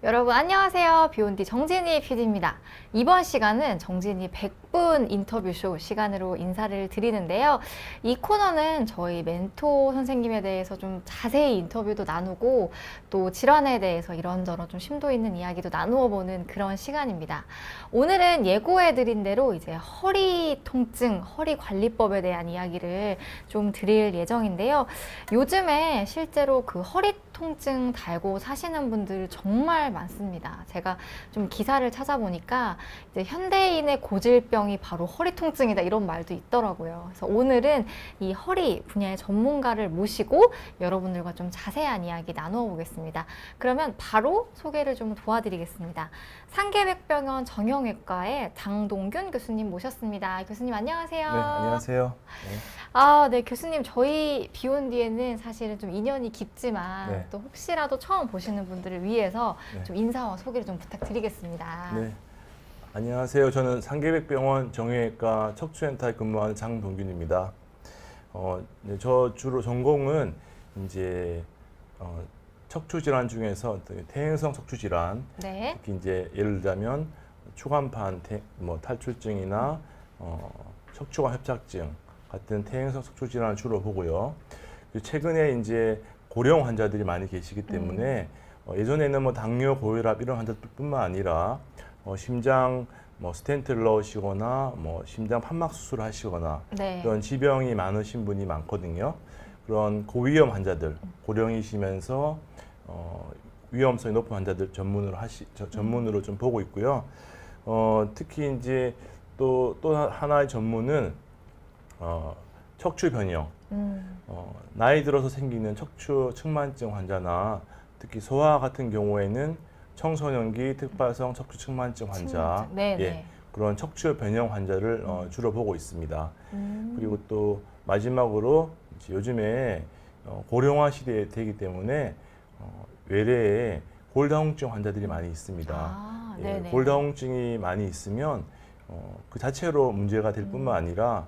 여러분 안녕하세요. 비욘디 정진희 PD입니다. 이번 시간은 정진희 100분 인터뷰쇼 시간으로 인사를 드리는데요. 이 코너는 저희 멘토 선생님에 대해서 좀 자세히 인터뷰도 나누고 또 질환에 대해서 이런저런 좀 심도 있는 이야기도 나누어 보는 그런 시간입니다. 오늘은 예고해드린 대로 이제 허리 통증, 허리 관리법에 대한 이야기를 좀 드릴 예정인데요. 요즘에 실제로 그 허리 통증 달고 사시는 분들 정말 많습니다. 제가 좀 기사를 찾아보니까 이제 현대인의 고질병이 바로 허리 통증이다 이런 말도 있더라고요. 그래서 오늘은 이 허리 분야의 전문가를 모시고 여러분들과 좀 자세한 이야기 나누어 보겠습니다. 그러면 바로 소개를 좀 도와드리겠습니다. 상계백병원 정형외과의 장동균 교수님 모셨습니다. 교수님 안녕하세요. 네, 안녕하세요. 네, 교수님 저희 비욘디에는 사실은 좀 인연이 깊지만 네. 또 혹시라도 처음 보시는 분들을 위해서 네. 좀 인사와 소개를 좀 부탁드리겠습니다. 네, 안녕하세요. 저는 상계백병원 정형외과 척추센터에 근무하는 장동균입니다. 네, 저 주로 전공은 이제 척추 질환 중에서 퇴행성 척추 질환, 네. 특히 이제 예를 들자면 추간판 탈출증이나 척추관 협착증 같은 퇴행성 척추 질환을 주로 보고요. 최근에 이제 고령 환자들이 많이 계시기 때문에 예전에는 뭐 당뇨, 고혈압 이런 환자들뿐만 아니라 심장 스텐트를 넣으시거나 심장 판막 수술을 하시거나 네. 그런 지병이 많으신 분이 많거든요. 그런 고위험 환자들, 고령이시면서 위험성이 높은 환자들 전문으로 좀 보고 있고요. 특히 이제 또 하나의 전문은 척추 변형. 나이 들어서 생기는 척추 측만증 환자나 특히 소아 같은 경우에는 청소년기 특발성 척추 측만증 환자, 네. 그런 척추 변형 환자를 주로 보고 있습니다. 그리고 또 마지막으로 이제 요즘에 고령화 시대에 되기 때문에 외래에 골다공증 환자들이 많이 있습니다. 네네. 골다공증이 많이 있으면 그 자체로 문제가 될 뿐만 아니라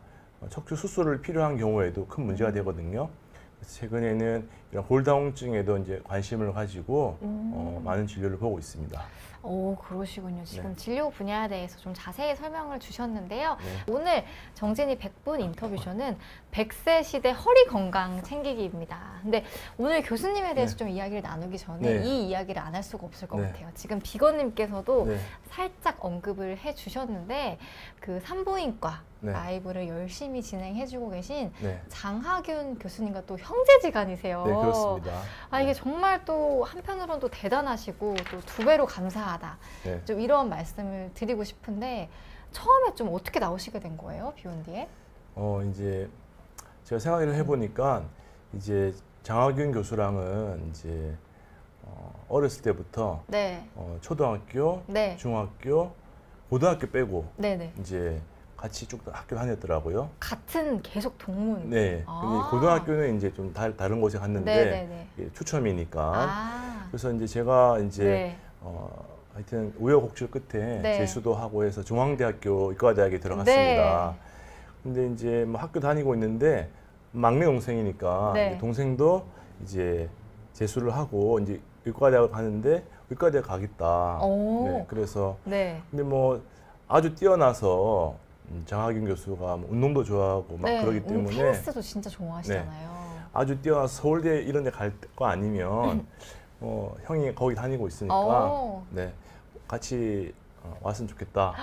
척추 수술을 필요한 경우에도 큰 문제가 되거든요. 그래서 최근에는 이런 골다공증에도 이제 관심을 가지고 많은 진료를 보고 있습니다. 오, 그러시군요. 지금 네. 진료 분야에 대해서 좀 자세히 설명을 주셨는데요. 네. 오늘 정진희 100분 인터뷰쇼는 100세 시대 허리 건강 챙기기입니다. 근데 오늘 교수님에 대해서 네. 좀 이야기를 나누기 전에 네. 이 이야기를 안 할 수가 없을 것 네. 같아요. 지금 비건님께서도 네. 살짝 언급을 해주셨는데 그 산부인과 네. 라이브를 열심히 진행해주고 계신 네. 장하균 교수님과 또 형제지간이세요. 네, 그렇습니다. 이게 정말 또 한편으로는 또 대단하시고 또 두 배로 감사하다. 네. 좀 이런 말씀을 드리고 싶은데 처음에 좀 어떻게 나오시게 된 거예요, 비욘디에? 이제 제가 생각을 해보니까 이제 장하균 교수랑은 이제 어렸을 때부터 네, 초등학교, 네, 중학교, 고등학교 빼고 네네. 이제 같이 쭉 학교 다녔더라고요. 같은 계속 동문. 네. 아. 근데 고등학교는 이제 좀 다른 곳에 갔는데 네네네. 이게 추첨이니까. 아, 그래서 이제 제가 이제 네, 하여튼 우여곡절 끝에 네. 재수도 하고 해서 중앙대학교 의과대학에 들어갔습니다. 네. 근데 이제 뭐 학교 다니고 있는데 막내 동생이니까 네. 이제 동생도 이제 재수를 하고 이제 의과대학을 가는데 의과대학 가겠다. 오. 네, 그래서 네. 근데 뭐 아주 뛰어나서 장하균 교수가 뭐 운동도 좋아하고 막 네. 그러기 때문에 테니스도 진짜 좋아하시잖아요. 아주 뛰어나서 서울대 이런 데 갈 거 아니면 형이 거기 다니고 있으니까 오. 네, 같이 왔으면 좋겠다.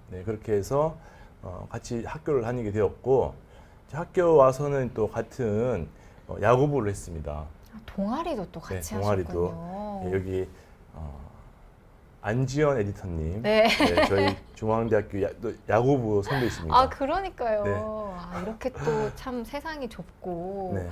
네, 그렇게 해서 같이 학교를 다니게 되었고 이제 학교 와서는 또 같은 야구부를 했습니다. 동아리도 또 같이 네, 동아리도. 하셨군요. 네, 여기 안지연 에디터님, 네. 네, 저희 중앙대학교 야구부 선배이십니다. 그러니까요. 네. 이렇게 또 참 세상이 좁고. 네.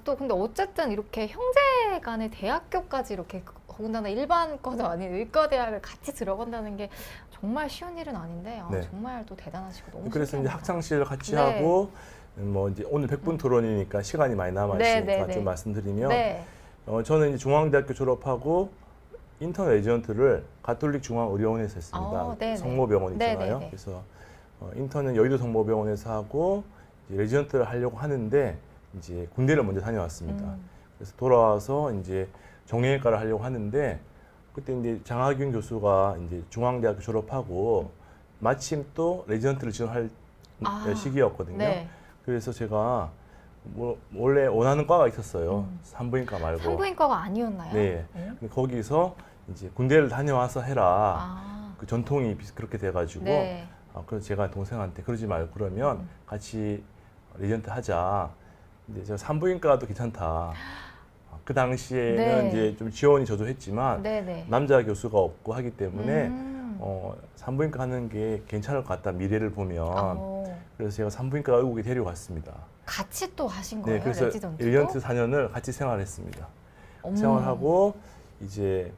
또 근데 어쨌든 이렇게 형제 간의 대학교까지 이렇게 더군다나 일반과도 아닌 의과대학을 같이 들어간다는 게 정말 쉬운 일은 아닌데 네. 정말 또 대단하시고 너무 그래서 이제 신기합니다. 학창시절 같이 네. 하고 뭐 이제 오늘 100분 토론이니까 시간이 많이 남아 있으니까 네, 네, 네. 좀 말씀드리면 네. 저는 이제 중앙대학교 졸업하고 인턴 레지던트를 가톨릭 중앙의료원에서 했습니다. 네네. 성모병원 있잖아요. 네네네. 그래서 인턴은 여의도 성모병원에서 하고 이제 레지던트를 하려고 하는데 이제 군대를 먼저 다녀왔습니다. 그래서 돌아와서 이제 정형외과를 하려고 하는데 그때 이제 장학윤 교수가 이제 중앙대학교 졸업하고 마침 또 레지던트를 지원할 시기였거든요. 네. 그래서 제가 뭐 원래 원하는 과가 있었어요. 산부인과 말고. 산부인과가 아니었나요? 네. 근데 거기서 이제 군대를 다녀와서 해라. 그 전통이 그렇게 돼가지고 네. 그래서 제가 동생한테 그러지 말고 그러면 같이 레지던트 하자. 근데 제가 산부인과도 괜찮다. 그 당시에는 네. 이제 좀 지원이 저도 했지만 네네. 남자 교수가 없고 하기 때문에 산부인과 하는 게 괜찮을 것 같다. 미래를 보면. 그래서 제가 산부인과 의국에 데려갔습니다. 같이 또 하신 네, 거예요? 그래서 레지던트도? 1년 4년을 같이 생활했습니다. 어머. 생활하고 이제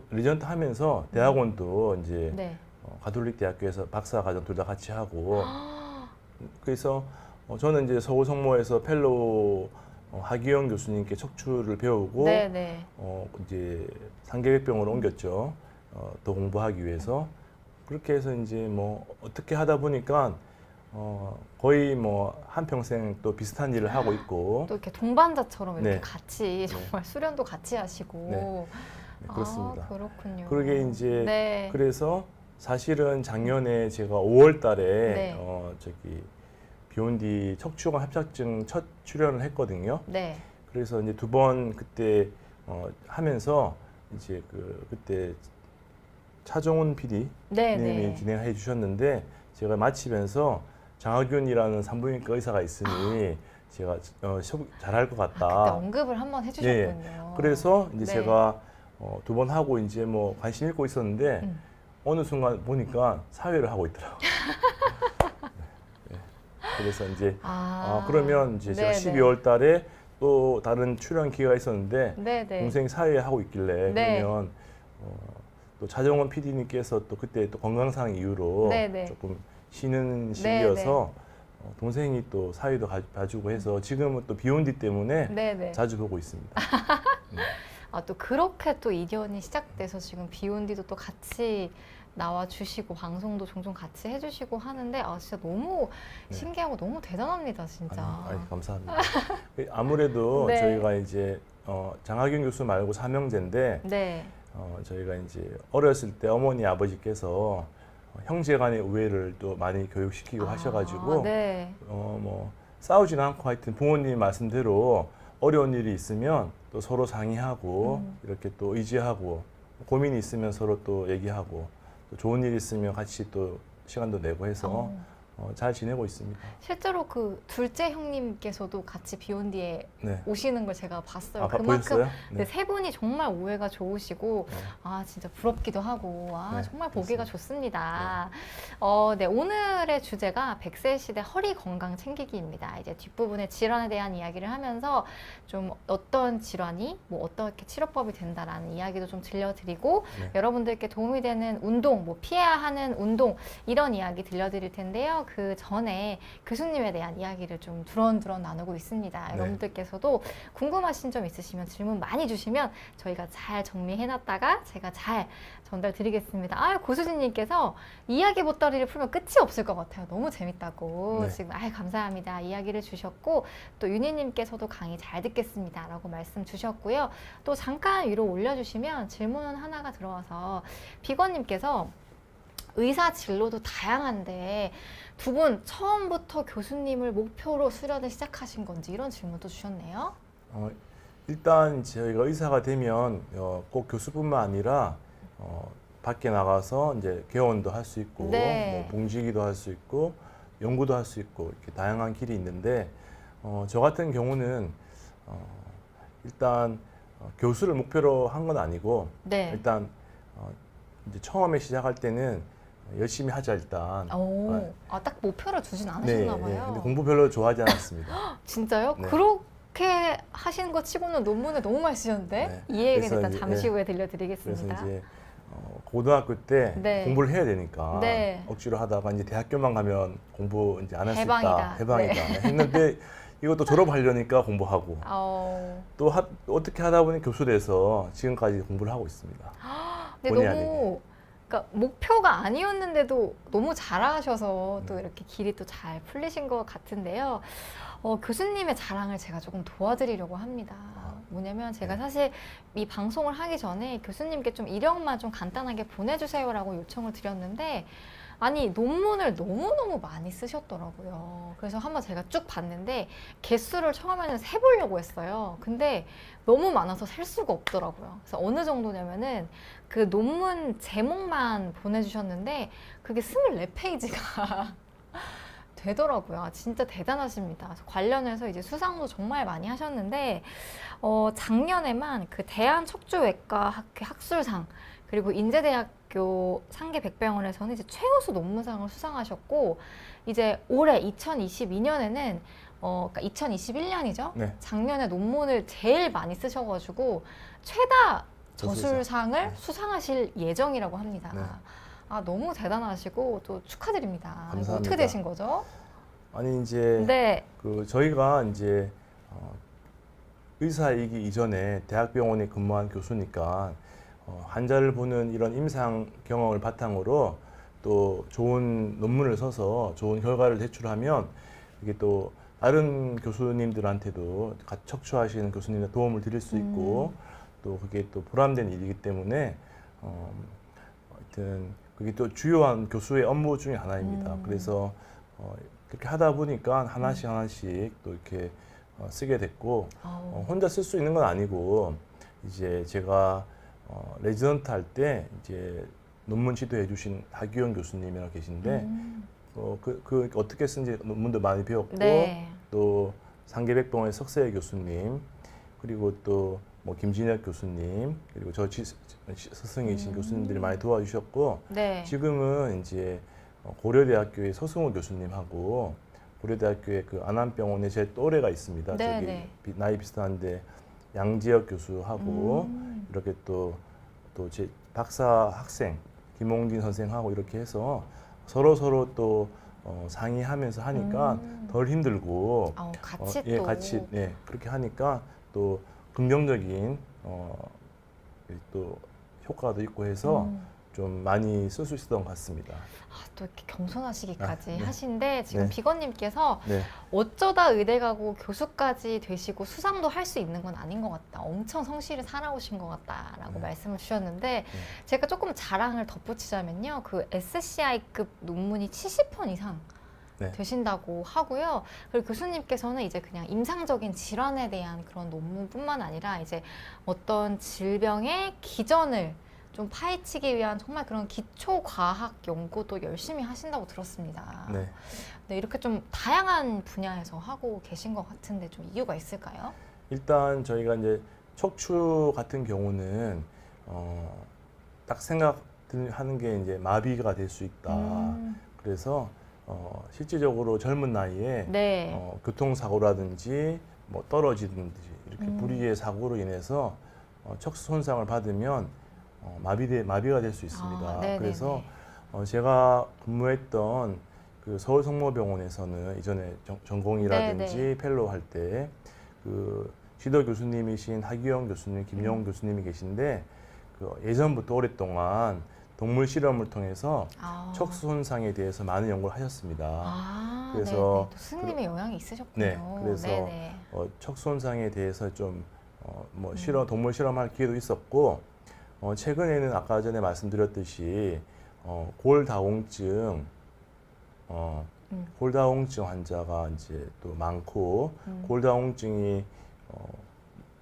레지던트 하면서 대학원도 이제 네. 가톨릭 대학교에서 박사 과정 둘 다 같이 하고 그래서 저는 이제 서울 성모에서 펠로우 하기영 교수님께 척추를 배우고 네네. 이제 상계백병으로 옮겼죠. 더 공부하기 위해서 그렇게 해서 이제 뭐 어떻게 하다 보니까 거의 뭐 한평생 또 비슷한 일을 하고 있고 또 이렇게 동반자처럼 이렇게 네. 같이 정말 수련도 같이 하시고. 네, 그렇습니다. 그렇군요. 그러게 이제 네. 그래서 사실은 작년에 제가 5월 달에 네. 저기 비욘디 척추관 협착증 첫 출연을 했거든요. 네. 그래서 이제 2번 그때 하면서 이제 그때 차종훈 PD님이 네. 진행해 주셨는데 제가 마치면서 장학윤이라는 산부인과 의사가 있으니 제가 잘할 것 같다. 그때 언급을 한번 해주셨군요. 네. 그래서 이제 네. 제가 2번 하고 이제 뭐 관심 있고 있었는데 어느 순간 보니까 사회를 하고 있더라고요. 네. 그래서 이제 그러면 이제 제가 네네. 12월 달에 또 다른 출연 기회가 있었는데 네네. 동생이 사회에 하고 있길래 네. 그러면 또 차정원 PD님께서 또 그때 또 건강상 이유로 네네. 조금 쉬는 시기여서 동생이 또 사회도 봐주고 해서 지금은 또 비욘디 때문에 네네. 자주 보고 있습니다. 또 그렇게 또 인연이 시작돼서 지금 비욘디도 또 같이 나와 주시고 방송도 종종 같이 해주시고 하는데 진짜 너무 네. 신기하고 너무 대단합니다, 진짜. 아니, 감사합니다. 아무래도 네. 저희가 이제 장학윤 교수 말고 삼형제인데 네. 저희가 이제 어렸을 때 어머니 아버지께서 형제간의 우애를 또 많이 교육시키고 하셔가지고 네. 뭐 싸우지는 않고 하여튼 부모님 말씀대로 어려운 일이 있으면 또 서로 상의하고 이렇게 또 의지하고 고민이 있으면 서로 또 얘기하고 또 좋은 일 있으면 같이 또 시간도 내고 해서 잘 지내고 있습니다. 실제로 그 둘째 형님께서도 같이 비욘디에 네. 오시는 걸 제가 봤어요. 보였어요? 네, 세 분이 정말 우애가 좋으시고 네. 진짜 부럽기도 하고 네, 정말 보기가 그렇습니다. 좋습니다. 네, 오늘의 주제가 100세 시대 허리 건강 챙기기입니다. 이제 뒷부분에 질환에 대한 이야기를 하면서 좀 어떤 질환이 뭐 어떻게 치료법이 된다라는 이야기도 좀 들려드리고 네. 여러분들께 도움이 되는 운동, 뭐 피해야 하는 운동 이런 이야기 들려드릴 텐데요. 그 전에 교수님에 대한 이야기를 좀 두런두런 나누고 있습니다. 네. 여러분들께서도 궁금하신 점 있으시면 질문 많이 주시면 저희가 잘 정리해놨다가 제가 잘 전달드리겠습니다. 고수진님께서 이야기 보따리를 풀면 끝이 없을 것 같아요. 너무 재밌다고 네. 지금 감사합니다. 이야기를 주셨고 또 윤희님께서도 강의 잘 듣겠습니다. 라고 말씀 주셨고요. 또 잠깐 위로 올려주시면 질문 하나가 들어와서 비건님께서 의사 진로도 다양한데 두 분 처음부터 교수님을 목표로 수련을 시작하신 건지 이런 질문도 주셨네요. 일단 저희가 의사가 되면 꼭 교수뿐만 아니라 밖에 나가서 이제 개원도 할 수 있고 네. 뭐 봉지기도 할 수 있고 연구도 할 수 있고 이렇게 다양한 길이 있는데 저 같은 경우는 일단 교수를 목표로 한 건 아니고 네. 일단 이제 처음에 시작할 때는 열심히 하자 일단. 딱 목표를 두진 네, 않으셨나 네. 봐요. 근데 공부 별로 좋아하지 않았습니다. 진짜요? 네. 그렇게 하시는 것 치고는 논문을 너무 많이 쓰셨는데 네. 이 얘기는 그래서 일단 이제, 잠시 후에 그래서 들려드리겠습니다. 이제 고등학교 때 네. 공부를 해야 되니까 네. 억지로 하다가 이제 대학교만 가면 공부 이제 안 할 수 해방이다. 있다. 해방이다. 했는데 이것도 졸업하려니까 공부하고 또 어떻게 하다 보니 교수 돼서 지금까지 공부를 하고 있습니다. 근데 본의 너무 그러니까 목표가 아니었는데도 너무 잘하셔서 또 네. 이렇게 길이 또 잘 풀리신 것 같은데요. 교수님의 자랑을 제가 조금 도와드리려고 합니다. 뭐냐면 제가 네. 사실 이 방송을 하기 전에 교수님께 좀 이력만 좀 간단하게 보내주세요라고 요청을 드렸는데 아니 논문을 너무너무 많이 쓰셨더라고요. 그래서 한번 제가 쭉 봤는데 개수를 처음에는 세보려고 했어요. 근데 너무 많아서 셀 수가 없더라고요. 그래서 어느 정도냐면은 그 논문 제목만 보내주셨는데 그게 24페이지가 되더라고요. 아, 진짜 대단하십니다. 그래서 관련해서 이제 수상도 정말 많이 하셨는데 작년에만 그 대한척추외과 학회 학술상 그리고 인제대학교 상계백병원에서는 이제 최우수 논문상을 수상하셨고 이제 올해 2022년에는 그러니까 2021년이죠. 네. 작년에 논문을 제일 많이 쓰셔가지고 최다 저술상. 저술상을 네. 수상하실 예정이라고 합니다. 네. 아, 너무 대단하시고 또 축하드립니다. 이거 감사합니다. 어떻게 되신 거죠? 아니 이제 네. 그 저희가 이제 의사이기 이전에 대학병원에 근무한 교수니까 환자를 보는 이런 임상 경험을 바탕으로 또 좋은 논문을 써서 좋은 결과를 제출하면 이게 또 다른 교수님들한테도 같이 척추하시는 교수님한테 도움을 드릴 수 있고 또 그게 또 보람된 일이기 때문에 하여튼 그게 또 주요한 교수의 업무 중에 하나입니다. 그래서 그렇게 하다 보니까 하나씩 또 이렇게 쓰게 됐고 혼자 쓸 수 있는 건 아니고 이제 제가 레지던트 할 때 이제 논문 지도해 주신 하기원 교수님이랑 계신데 그 어떻게 쓴지 논문도 많이 배웠고 네. 또 상계백병원의 석세희 교수님 그리고 또 뭐 김진혁 교수님 그리고 저 스승이신 교수님들이 많이 도와주셨고 네. 지금은 이제 고려대학교의 서승우 교수님하고 고려대학교의 그 안암병원에 제 또래가 있습니다. 네, 저기 네. 나이 비슷한데 양지혁 교수하고 이렇게 또 제 박사 학생 김홍진 선생하고 이렇게 해서 서로 또 상의하면서 하니까 덜 힘들고 같이 예, 또 같이 네, 그렇게 하니까 또 긍정적인 또 효과도 있고 해서 좀 많이 쓸 수 있었던 것 같습니다. 또 이렇게 겸손하시기까지 네. 하신데 지금 네. 비건님께서 네. 어쩌다 의대 가고 교수까지 되시고 수상도 할 수 있는 건 아닌 것 같다. 엄청 성실히 살아오신 것 같다라고 네. 말씀을 주셨는데 제가 조금 자랑을 덧붙이자면요. 그 SCI급 논문이 70편 이상 네. 되신다고 하고요. 그리고 교수님께서는 이제 그냥 임상적인 질환에 대한 그런 논문뿐만 아니라 이제 어떤 질병의 기전을 좀 파헤치기 위한 정말 그런 기초 과학 연구도 열심히 하신다고 들었습니다. 네. 네, 이렇게 좀 다양한 분야에서 하고 계신 것 같은데 좀 이유가 있을까요? 일단 저희가 이제 척추 같은 경우는 딱 생각하는 게 이제 마비가 될 수 있다. 그래서 실질적으로 젊은 나이에 네. 교통사고라든지 뭐 떨어지든지 이렇게 불의의 사고로 인해서 척수 손상을 받으면 마비가 될 수 있습니다. 네네네. 그래서 제가 근무했던 그 서울 성모병원에서는 이전에 전공이라든지 네네. 펠로우 할 때 그 지도 교수님이신 하기영 교수님, 김영훈 교수님이 계신데 그 예전부터 오랫동안 동물 실험을 통해서 척수 손상에 대해서 많은 연구를 하셨습니다. 그래서 네네. 또 스님의 영향이 있으셨군요. 네, 그래서 네네. 척수 손상에 대해서 좀 뭐 동물 실험할 기회도 있었고 최근에는 아까 전에 말씀드렸듯이 골다공증 골다공증 환자가 이제 또 많고 골다공증이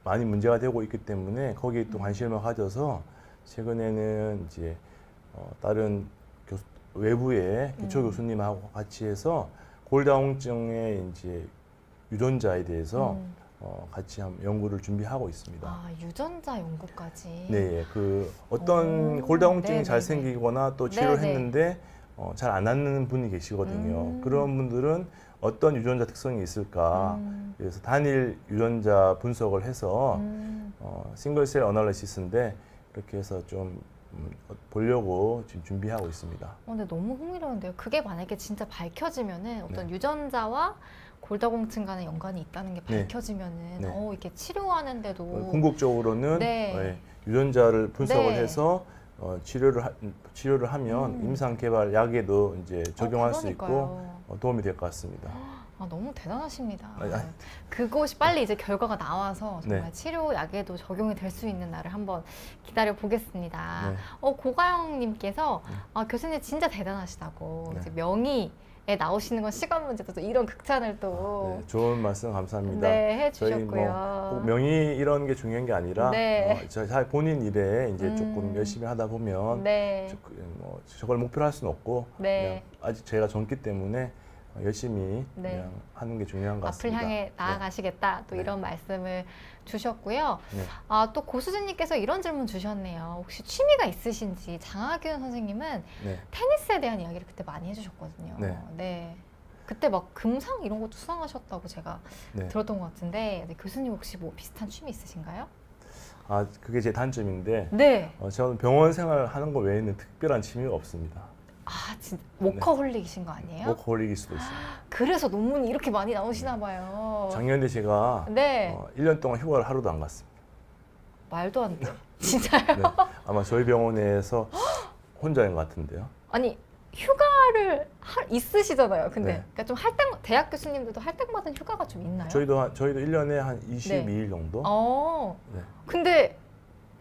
많이 문제가 되고 있기 때문에 거기에 또 관심을 가져서 최근에는 이제 다른 외부의 기초 교수님하고 같이 해서 골다공증의 이제 유전자에 대해서 같이 연구를 준비하고 있습니다. 아, 유전자 연구까지. 네, 그 어떤 골다공증이 네네네. 잘 생기거나 또 치료를 네네. 했는데 잘 안 낫는 분이 계시거든요. 그런 분들은 어떤 유전자 특성이 있을까? 그래서 단일 유전자 분석을 해서 싱글셀 어널리시스인데 이렇게 해서 좀 보려고 지금 준비하고 있습니다. 근데 너무 흥미로운데요. 그게 만약에 진짜 밝혀지면은 어떤 네. 유전자와 골다공증 간의 연관이 있다는 게 네. 밝혀지면은 네. 이렇게 치료하는데도 궁극적으로는 네. 유전자를 분석을 네. 해서 치료를 하면 임상 개발 약에도 이제 적용할 수 있고 그러니까요. 도움이 될 것 같습니다. 너무 대단하십니다. 아니. 그것이 빨리 이제 결과가 나와서 정말 네. 치료약에도 적용이 될 수 있는 날을 한번 기다려 보겠습니다. 네. 고가영님께서 교수님 진짜 대단하시다고 네. 이제 명의에 나오시는 건 시간 문제도 또 이런 극찬을 또 네, 좋은 말씀 감사합니다. 네, 저희 해주셨고요. 꼭 명의 이런 게 중요한 게 아니라 네. 자 본인 일에 이제 조금 열심히 하다 보면 네. 저걸 목표로 할 수는 없고 네. 그냥 아직 제가 젊기 때문에 열심히 네. 그냥 하는 게 중요한 것 앞을 같습니다. 향해 나아가시겠다. 또 네. 이런 말씀을 주셨고요. 네. 또 고수진님께서 이런 질문 주셨네요. 혹시 취미가 있으신지 장하균 선생님은 네. 테니스에 대한 이야기를 그때 많이 해주셨거든요. 네. 네. 그때 막 금상 이런 것도 수상하셨다고 제가 네. 들었던 것 같은데 교수님 혹시 뭐 비슷한 취미 있으신가요? 그게 제 단점인데 네. 저는 병원 생활 하는 거 외에는 특별한 취미가 없습니다. 진짜 워커홀릭이신 거 아니에요? 워커홀릭일 수도 있어요. 그래서 논문이 이렇게 많이 나오시나 봐요. 작년에 제가 네. 1년 동안 휴가를 하루도 안 갔습니다. 말도 안 돼. 진짜요? 네. 아마 저희 병원에서 혼자인 것 같은데요. 아니 휴가를 있으시잖아요. 근데 네. 그러니까 좀 할당 대학 교수님들도 할당받은 휴가가 좀 있나요? 저희도 1년에 한 22일 정도. 네. 근데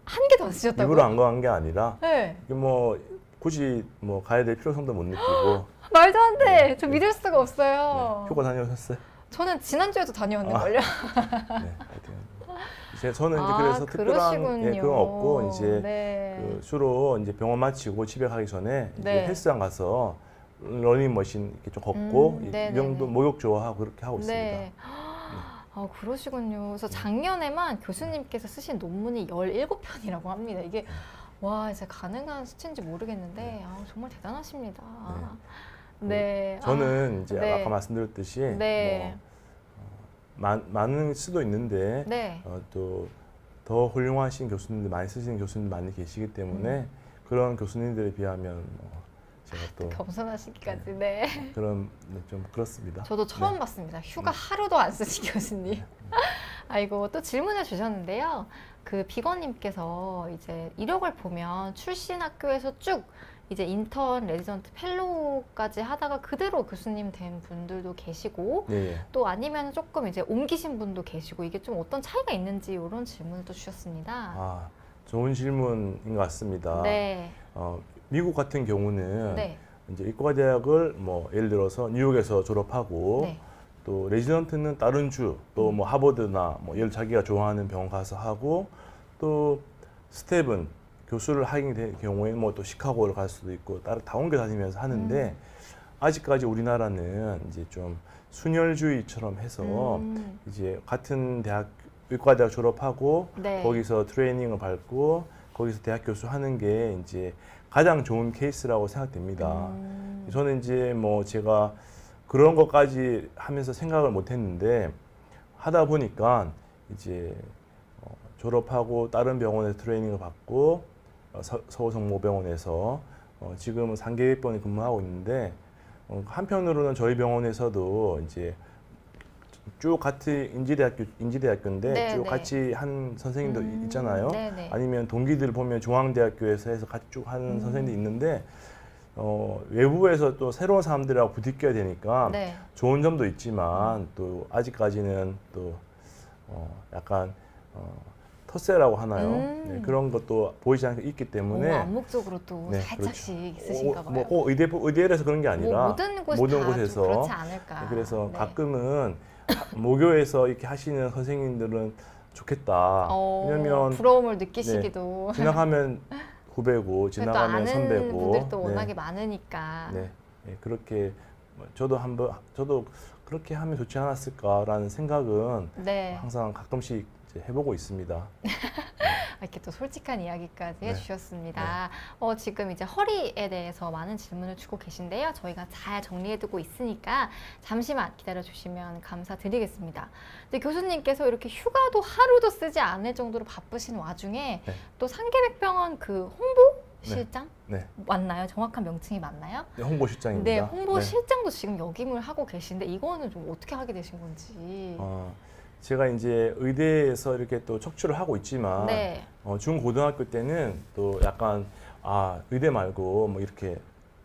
한 개도 안 쓰셨다고요? 일부러 안 가는 게 아니라 네. 이게 뭐 굳이 뭐 가야 될 필요성도 못 느끼고. 말도 안 돼. 네. 저 믿을 수가 없어요. 네. 휴가 다녀오셨어요? 저는 지난주에도 다녀왔는걸요. 네. 저는 이제 그래서 특별한 그건 없고 이제 네. 주로 이제 병원 마치고 집에 가기 전에 이제 네. 헬스장 가서 러닝머신 이렇게 좀 걷고 이 네네네. 정도 목욕 좋아하고 그렇게 하고 네. 있습니다. 그러시군요. 그래서 작년에만 교수님께서 쓰신 논문이 17편이라고 합니다. 이게 와, 이제 가능한 수치인지 모르겠는데 네. 정말 대단하십니다. 네. 저는 이제 네. 아까 말씀드렸듯이 네. 많은 수도 있는데 네. 또 더 훌륭하신 교수님들 많이 쓰시는 교수님들 많이 계시기 때문에 그런 교수님들에 비하면 제가 또 겸손하시기까지. 네. 그런 좀 그렇습니다. 저도 처음 봤습니다. 휴가 하루도 안 쓰신 교수님. 아이고, 또 질문을 주셨는데요. 그 비건님께서 이제 이력을 보면 출신 학교에서 쭉 이제 인턴, 레지던트, 펠로우까지 하다가 그대로 교수님 된 분들도 계시고 예. 또 아니면 조금 이제 옮기신 분도 계시고 이게 좀 어떤 차이가 있는지 이런 질문을 또 주셨습니다. 좋은 질문인 것 같습니다. 네. 미국 같은 경우는 네. 이제 의과 대학을 뭐 예를 들어서 뉴욕에서 졸업하고 네. 또 레지던트는 다른 주 또 뭐 하버드나 뭐 예를 자기가 좋아하는 병원 가서 하고 또 스텝은 교수를 하게 될 경우에는 뭐 또 시카고를 갈 수도 있고 다 옮겨 다니면서 하는데 아직까지 우리나라는 이제 좀 순혈주의처럼 해서 이제 같은 대학 의과대학 졸업하고 네. 거기서 트레이닝을 받고 거기서 대학 교수 하는 게 이제 가장 좋은 케이스라고 생각됩니다. 저는 이제 뭐 제가 그런 것까지 하면서 생각을 못 했는데 하다 보니까 이제 졸업하고 다른 병원에서 트레이닝을 받고 서울성모병원에서 지금은 상계병원에 근무하고 있는데 한편으로는 저희 병원에서도 이제 쭉 같이 인지대학교인데 네, 쭉 네. 같이 한 선생님도 있잖아요. 네네. 아니면 동기들 보면 중앙대학교에서 해서 같이 쭉 하는 선생님도 있는데 외부에서 또 새로운 사람들하고 부딪혀야 되니까 네. 좋은 점도 있지만 또 아직까지는 또 약간 텃세라고 하나요? 네, 그런 것도 보이지 않게 있기 때문에 암묵적으로 또 네, 살짝씩 그렇죠. 있으신가 봐요. 꼭 의대라서 그런 게 아니라 모든 곳에서 곳에서 그렇지 않을까. 그래서 네. 가끔은 모교에서 이렇게 하시는 선생님들은 좋겠다. 왜냐면 부러움을 느끼시기도. 지나가면 후배고 또 지나가면 아는 선배고 분들도 워낙에 많으니까. 네, 그렇게 저도 그렇게 하면 좋지 않았을까라는 생각은 네. 항상 가끔씩 이제 해보고 있습니다. 이렇게 또 솔직한 이야기까지 네. 해주셨습니다. 지금 이제 허리에 대해서 많은 질문을 주고 계신데요. 저희가 잘 정리해두고 있으니까 잠시만 기다려주시면 감사드리겠습니다. 근데 교수님께서 이렇게 휴가도 하루도 쓰지 않을 정도로 바쁘신 와중에 네. 또 상계백병원 그 홍보실장? 네. 맞나요? 정확한 명칭이 맞나요? 네, 홍보실장입니다. 네, 홍보실장도 지금 역임을 하고 계신데 이거는 좀 어떻게 하게 되신 건지. 제가 이제 의대에서 이렇게 또 척추를 하고 있지만 네. 중고등학교 때는 또 약간 의대 말고 뭐 이렇게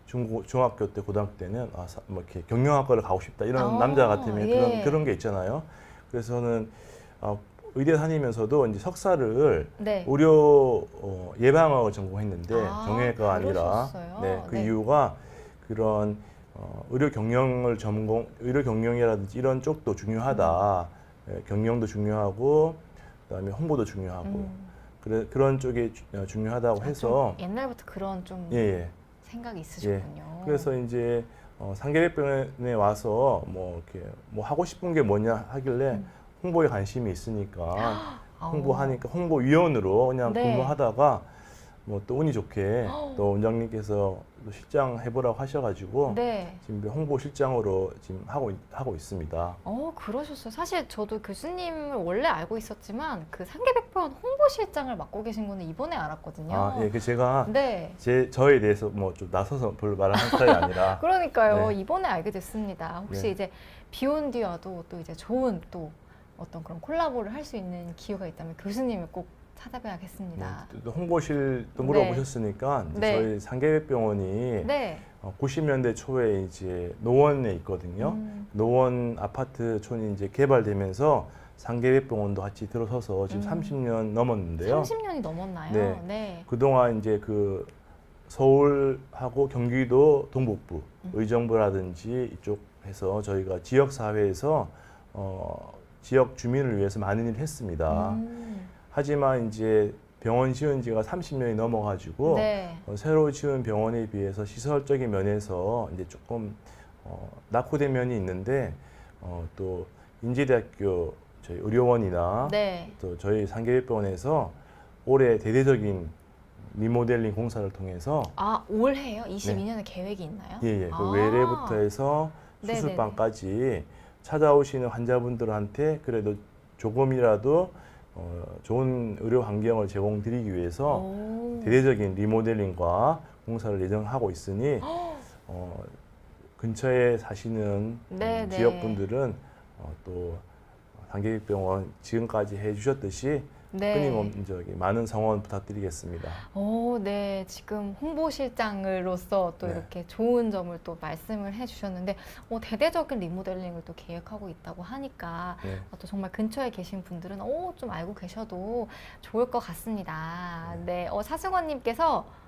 중학교 때, 고등학교 때는 뭐 이렇게 경영학과를 가고 싶다 이런 남자 같으면 예. 그런 게 있잖아요. 그래서 저는 의대 다니면서도 이제 석사를 네. 의료 예방학을 전공했는데 정형외과가 아니라 그러셨어요? 네, 그 네. 이유가 그런 의료 의료 경영이라든지 이런 쪽도 중요하다. 예, 경영도 중요하고 그다음에 홍보도 중요하고 그런 쪽이 중요하다고 해서 좀 옛날부터 그런 좀 예, 예. 생각이 있으셨군요. 그래서 이제 상계백병원에 와서 뭐 이렇게 뭐 하고 싶은 게 뭐냐 하길래 홍보에 관심이 있으니까 홍보위원으로 그냥 네. 근무하다가 뭐 또 운이 좋게 또 원장님께서 또 실장 해보라고 하셔가지고 네. 지금 홍보실장으로 지금 하고 있습니다. 그러셨어요. 사실 저도 교수님을 원래 알고 있었지만 그 상계백병원 홍보실장을 맡고 계신 거는 이번에 알았거든요. 예, 그 제가 네. 저에 대해서 뭐 좀 나서서 별로 말하는 스타일이 아니라 그러니까요. 네. 이번에 알게 됐습니다. 혹시 네. 이제 비욘디와도 또 이제 좋은 또 어떤 그런 콜라보를 할 수 있는 기회가 있다면 교수님을 꼭 찾아뵈야겠습니다. 또 홍보실도 물어보셨으니까 이제 네. 저희 상계백병원이 네. 90년대 초에 이제 노원에 있거든요. 노원 아파트촌이 이제 개발되면서 상계백병원도 같이 들어서서 지금 30년 넘었는데요. 30년이 넘었나요? 네. 네. 그동안 이제 그 서울하고 경기도 동북부 의정부라든지 이쪽 해서 저희가 지역 사회에서 지역 주민을 위해서 많은 일을 했습니다. 하지만 이제 병원 지은 지가 30년이 넘어가지고 네. 새로 지은 병원에 비해서 시설적인 면에서 이제 조금 낙후된 면이 있는데 또 인제대학교 저희 의료원이나 네. 또 저희 상계백병원에서 올해 대대적인 리모델링 공사를 통해서 올해요? 22년에 계획이 있나요? 예, 그 외래부터 해서 네네네. 수술방까지 찾아오시는 환자분들한테 그래도 조금이라도 좋은 의료 환경을 제공드리기 위해서 대대적인 리모델링과 공사를 예정하고 있으니 근처에 사시는 네네. 지역분들은 또 상계백병원 지금까지 해주셨듯이 네. 끊임없는 많은 성원 부탁드리겠습니다. 네. 지금 홍보실장으로서 또 네. 이렇게 좋은 점을 또 말씀을 해주셨는데, 대대적인 리모델링을 또 계획하고 있다고 하니까, 네. 또 정말 근처에 계신 분들은, 좀 알고 계셔도 좋을 것 같습니다. 네. 차승원님께서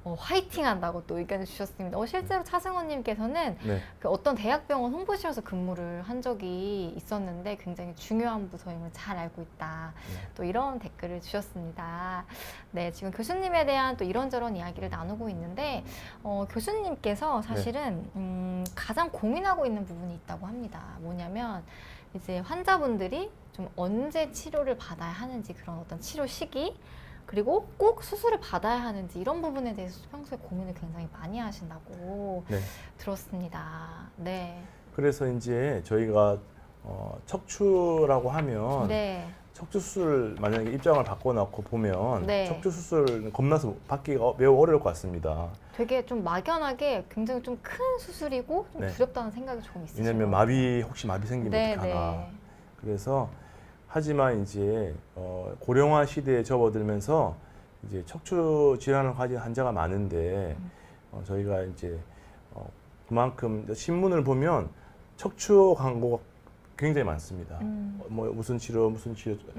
화이팅 한다고 또 의견을 주셨습니다. 실제로 차승원님께서는 네. 그 어떤 대학병원 홍보실에서 근무를 한 적이 있었는데 굉장히 중요한 부서임을 잘 알고 있다. 또 이런 댓글을 주셨습니다. 네, 지금 교수님에 대한 또 이런저런 이야기를 나누고 있는데 교수님께서 사실은 가장 고민하고 있는 부분이 있다고 합니다. 뭐냐면 이제 환자분들이 좀 언제 치료를 받아야 하는지 그런 어떤 치료 시기 그리고 꼭 수술을 받아야 하는지 이런 부분에 대해서 평소에 고민을 굉장히 많이 하신다고 네. 들었습니다. 네. 그래서 이제 저희가 척추라고 하면 네. 척추 수술 만약에 입장을 바꿔놓고 보면 네. 척추 수술은 겁나서 받기가 매우 어려울 것 같습니다. 되게 좀 막연하게 굉장히 좀 큰 수술이고 좀 네. 두렵다는 생각이 조금 있으시죠. 왜냐하면 혹시 마비 생기면 네, 어떡하나. 네. 그래서 하지만 이제 고령화 시대에 접어들면서 이제 척추 질환을 가진 환자가 많은데 저희가 이제 그만큼 신문을 보면 척추 광고가 굉장히 많습니다. 뭐 무슨 치료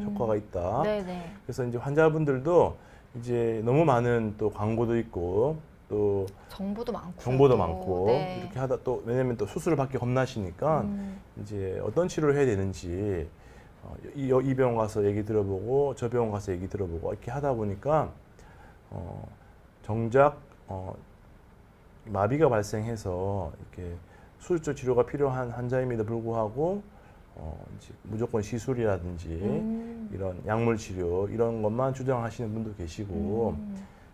효과가 있다. 네네. 그래서 이제 환자분들도 이제 너무 많은 또 광고도 있고 또 정보도 많고. 정보도 많고 네. 이렇게 하다 또 왜냐면 또 수술을 받기 겁나시니까 이제 어떤 치료를 해야 되는지 이 병원 가서 얘기 들어보고 저 병원 가서 얘기 들어보고 이렇게 하다 보니까 정작 마비가 발생해서 이렇게 수술적 치료가 필요한 환자임에도 불구하고 이제 무조건 시술이라든지 이런 약물 치료 이런 것만 주장하시는 분도 계시고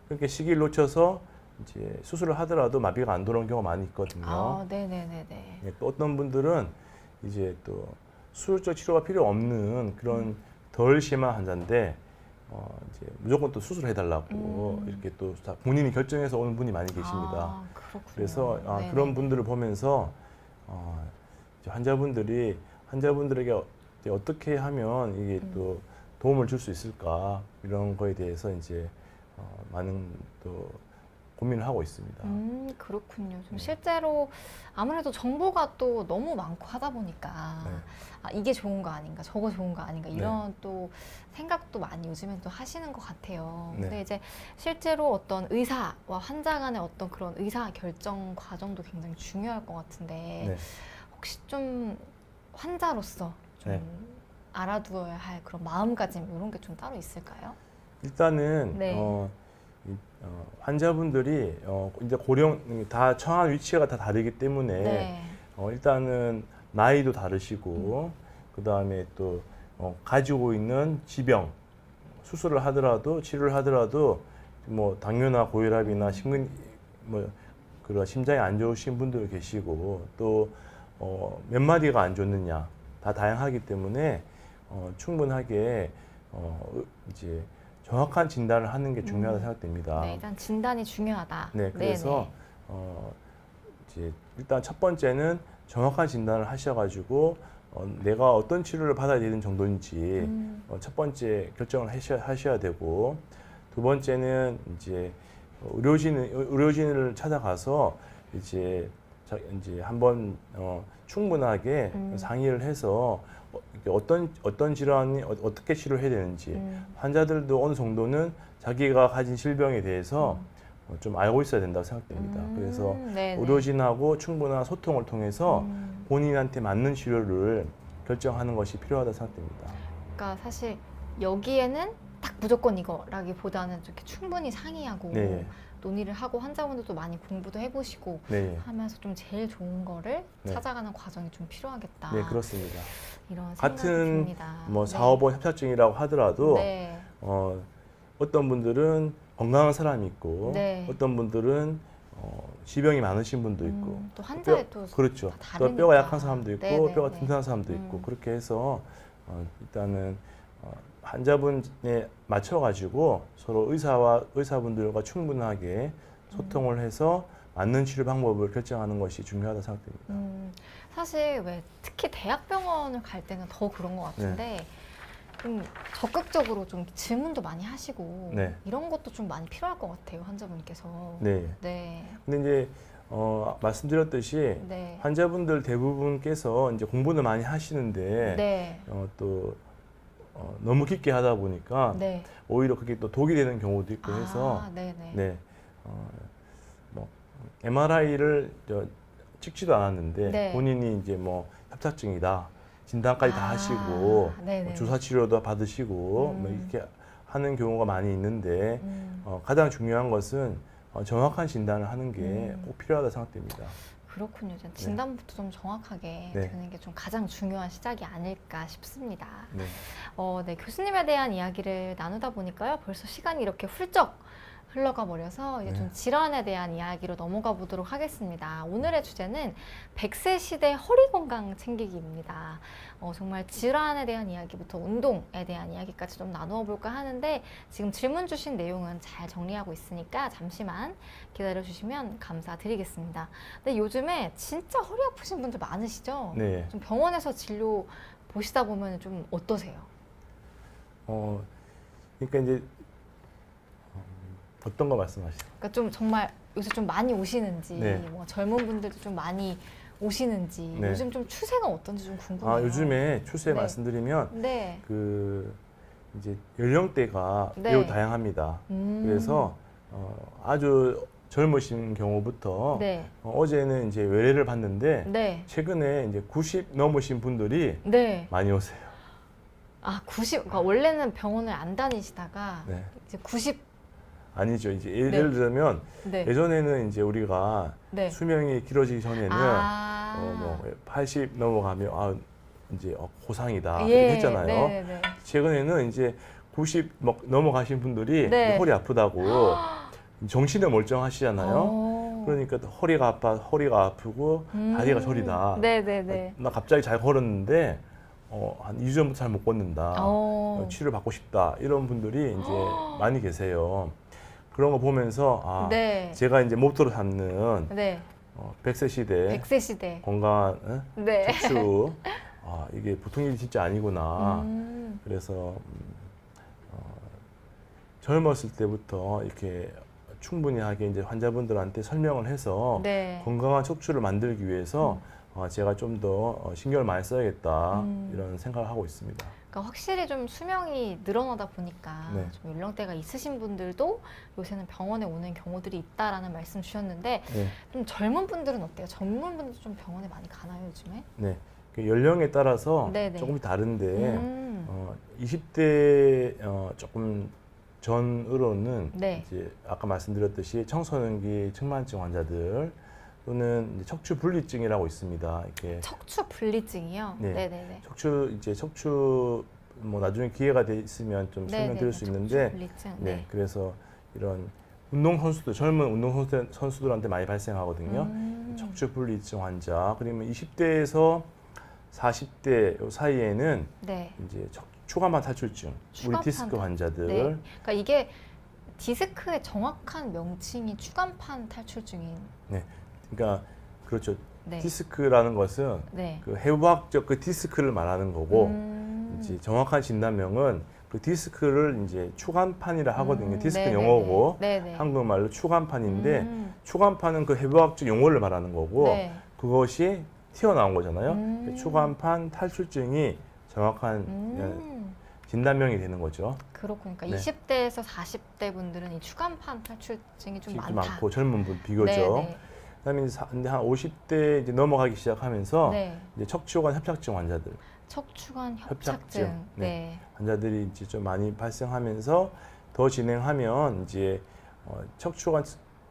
그렇게 시기를 놓쳐서 이제 수술을 하더라도 마비가 안 돌아오는 경우가 많이 있거든요. 네네네네. 예, 또 어떤 분들은 이제 또 수술적 치료가 필요 없는 그런 덜 심한 환자인데 이제 무조건 또 수술해달라고 이렇게 또 본인이 결정해서 오는 분이 많이 계십니다. 그렇군요. 그래서 네네. 그런 분들을 보면서 이제 환자분들에게 이제 어떻게 하면 이게 또 도움을 줄 수 있을까 이런 거에 대해서 이제 많은 또 고민을 하고 있습니다. 그렇군요. 좀 네. 실제로 아무래도 정보가 또 너무 많고 하다 보니까 네. 아, 이게 좋은 거 아닌가, 저거 좋은 거 아닌가 이런 네. 또 생각도 많이 요즘엔 또 하시는 것 같아요. 네. 근데 이제 실제로 어떤 의사와 환자 간의 어떤 그런 의사 결정 과정도 굉장히 중요할 것 같은데 네. 혹시 좀 환자로서 좀 네. 알아두어야 할 그런 마음가짐 이런 게 좀 따로 있을까요? 일단은 네. 환자분들이 이제 고령 다 처한 위치가 다 다르기 때문에 네. 일단은 나이도 다르시고 그 다음에 또 가지고 있는 지병 수술을 하더라도 치료를 하더라도 뭐 당뇨나 고혈압이나 심근 뭐 그런 심장이 안 좋으신 분들 계시고 또 몇 마디가 안 좋느냐 다 다양하기 때문에 충분하게 이제 정확한 진단을 하는 게 중요하다고 생각됩니다. 네, 일단 진단이 중요하다. 네, 그래서 이제 일단 첫 번째는 정확한 진단을 하셔가지고 내가 어떤 치료를 받아야 되는 정도인지 첫 번째 결정을 하셔야 되고 두 번째는 이제 의료진을 찾아가서 이제 한번 충분하게 상의를 해서 어떤 질환이 어떻게 치료해야 되는지 환자들도 어느 정도는 자기가 가진 질병에 대해서 좀 알고 있어야 된다고 생각됩니다. 그래서 네네. 의료진하고 충분한 소통을 통해서 본인한테 맞는 치료를 결정하는 것이 필요하다고 생각됩니다. 그러니까 사실 여기에는 딱 무조건 이거라기보다는 이렇게 충분히 상의하고 네. 논의를 하고 환자분들도 많이 공부도 해보시고 네, 하면서 좀 제일 좋은 거를 네. 찾아가는 과정이 좀 필요하겠다. 네 그렇습니다. 이런 생각이 같은 듭니다. 뭐 네. 4, 5번 협착증이라고 하더라도 네. 어떤 분들은 건강한 사람이 있고 네. 어떤 분들은 지병이 많으신 분도 있고 또 환자에 또 그렇죠. 다 또 뼈가 다르니까. 약한 사람도 있고 네네네. 뼈가 튼튼한 사람도 있고 그렇게 해서 일단은 환자분에 맞춰가지고 서로 의사분들과 충분하게 소통을 해서 맞는 치료 방법을 결정하는 것이 중요하다고 생각됩니다. 사실 왜 특히 대학병원을 갈 때는 더 그런 것 네. 같은데 좀 적극적으로 좀 질문도 많이 하시고 네. 이런 것도 좀 많이 필요할 것 같아요 환자분께서. 네. 네. 근데 이제 말씀드렸듯이 네. 환자분들 대부분께서 이제 공부는 많이 하시는데 네. 또 너무 깊게 하다 보니까 네. 오히려 그게 또 독이 되는 경우도 있고 해서 네네. 네, 뭐 MRI를 찍지도 않았는데 네. 본인이 이제 뭐 협착증이다 진단까지 다 하시고 네네. 주사 치료도 받으시고 뭐 이렇게 하는 경우가 많이 있는데 가장 중요한 것은 정확한 진단을 하는 게 꼭 필요하다고 생각됩니다. 그렇군요. 이제 진단부터 좀 정확하게 네. 되는 게 좀 가장 중요한 시작이 아닐까 싶습니다. 네. 네, 교수님에 대한 이야기를 나누다 보니까요. 벌써 시간이 이렇게 훌쩍 흘러가 버려서 이제 네. 좀 질환에 대한 이야기로 넘어가 보도록 하겠습니다. 오늘의 주제는 100세 시대 허리 건강 챙기기입니다. 정말 질환에 대한 이야기부터 운동에 대한 이야기까지 좀 나누어 볼까 하는데 지금 질문 주신 내용은 잘 정리하고 있으니까 잠시만 기다려 주시면 감사드리겠습니다. 근데 요즘에 진짜 허리 아프신 분들 많으시죠? 네. 좀 병원에서 진료 보시다 보면 좀 어떠세요? 그러니까 이제 어떤 거 말씀하시죠? 그러니까 좀 정말 요새 좀 많이 오시는지 네. 뭐 젊은 분들도 좀 많이 오시는지 네. 요즘 좀 추세가 어떤지 좀 궁금해요. 요즘에 추세 네. 말씀드리면 네. 이제 연령대가 네. 매우 다양합니다. 그래서 아주 젊으신 경우부터 네. 어제는 이제 외래를 봤는데 네. 최근에 이제 90 넘으신 분들이 네. 많이 오세요. 90. 그러니까 원래는 병원을 안 다니시다가 네. 이제 90. 아니죠. 이제 예를 들면 네. 예전에는 이제 우리가 네. 수명이 길어지기 전에는 아. 80 넘어가면 이제 고상이다 예. 이렇게 했잖아요. 네네네. 최근에는 이제 90 넘어가신 분들이 네. 허리 아프다고 정신은 멀쩡하시잖아요. 그러니까 허리가 아프고 다리가 저리다. 네네네. 나 갑자기 잘 걸었는데 한 2주 전부터 잘 못 걷는다. 치료를 받고 싶다. 이런 분들이 이제 많이 계세요. 그런 거 보면서 네. 제가 이제 목표로 삼는 네. 100세 시대 100세 시대. 건강한 네. 척추 이게 보통 일이 진짜 아니구나. 그래서 젊었을 때부터 이렇게 충분히 하게 이제 환자분들한테 설명을 해서 네. 건강한 척추를 만들기 위해서 제가 좀 더 신경을 많이 써야겠다 이런 생각을 하고 있습니다. 그러니까 확실히 좀 수명이 늘어나다 보니까 네. 좀 연령대가 있으신 분들도 요새는 병원에 오는 경우들이 있다라는 말씀 주셨는데 네. 좀 젊은 분들은 어때요? 젊은 분들도 좀 병원에 많이 가나요, 요즘에? 네. 그 연령에 따라서 네네. 조금 다른데 20대 조금 전으로는 네. 이제 아까 말씀드렸듯이 청소년기 측만증 환자들 또는 이제 척추 분리증이라고 있습니다. 이렇게 척추 분리증이요? 네. 네네네. 척추 뭐 나중에 기회가 돼 있으면 좀 설명드릴 수 있는데 척추 분리증. 네. 그래서 이런 운동선수들 젊은 운동선수들한테 많이 발생하거든요. 척추 분리증 환자 그러면 20대에서 40대 요 사이에는 네. 이제 추간판 탈출증, 우리 추간판 디스크 환자들 네. 그러니까 이게 디스크의 정확한 명칭이 추간판 탈출증인. 네. 그러니까 그렇죠. 네. 디스크라는 것은 네. 그 해부학적 그 디스크를 말하는 거고 이제 정확한 진단명은 그 디스크를 이제 추간판이라 하거든요. 디스크 네네네. 영어고 네네. 한국말로 추간판인데 추간판은 그 해부학적 용어를 말하는 거고 네. 그것이 튀어나온 거잖아요. 추간판 탈출증이 정확한 진단명이 되는 거죠. 그렇군요. 그러니까 네. 20대에서 40대 분들은 이 추간판 탈출증이 좀 많다. 많고 젊은 분 비교죠. 네네. 그다음에 이제 근데 한 50대 이제 넘어가기 시작하면서 네. 이제 척추관 협착증 환자들, 척추관 협착증. 협착증. 네. 환자들이 이제 좀 많이 발생하면서 더 진행하면 이제 척추관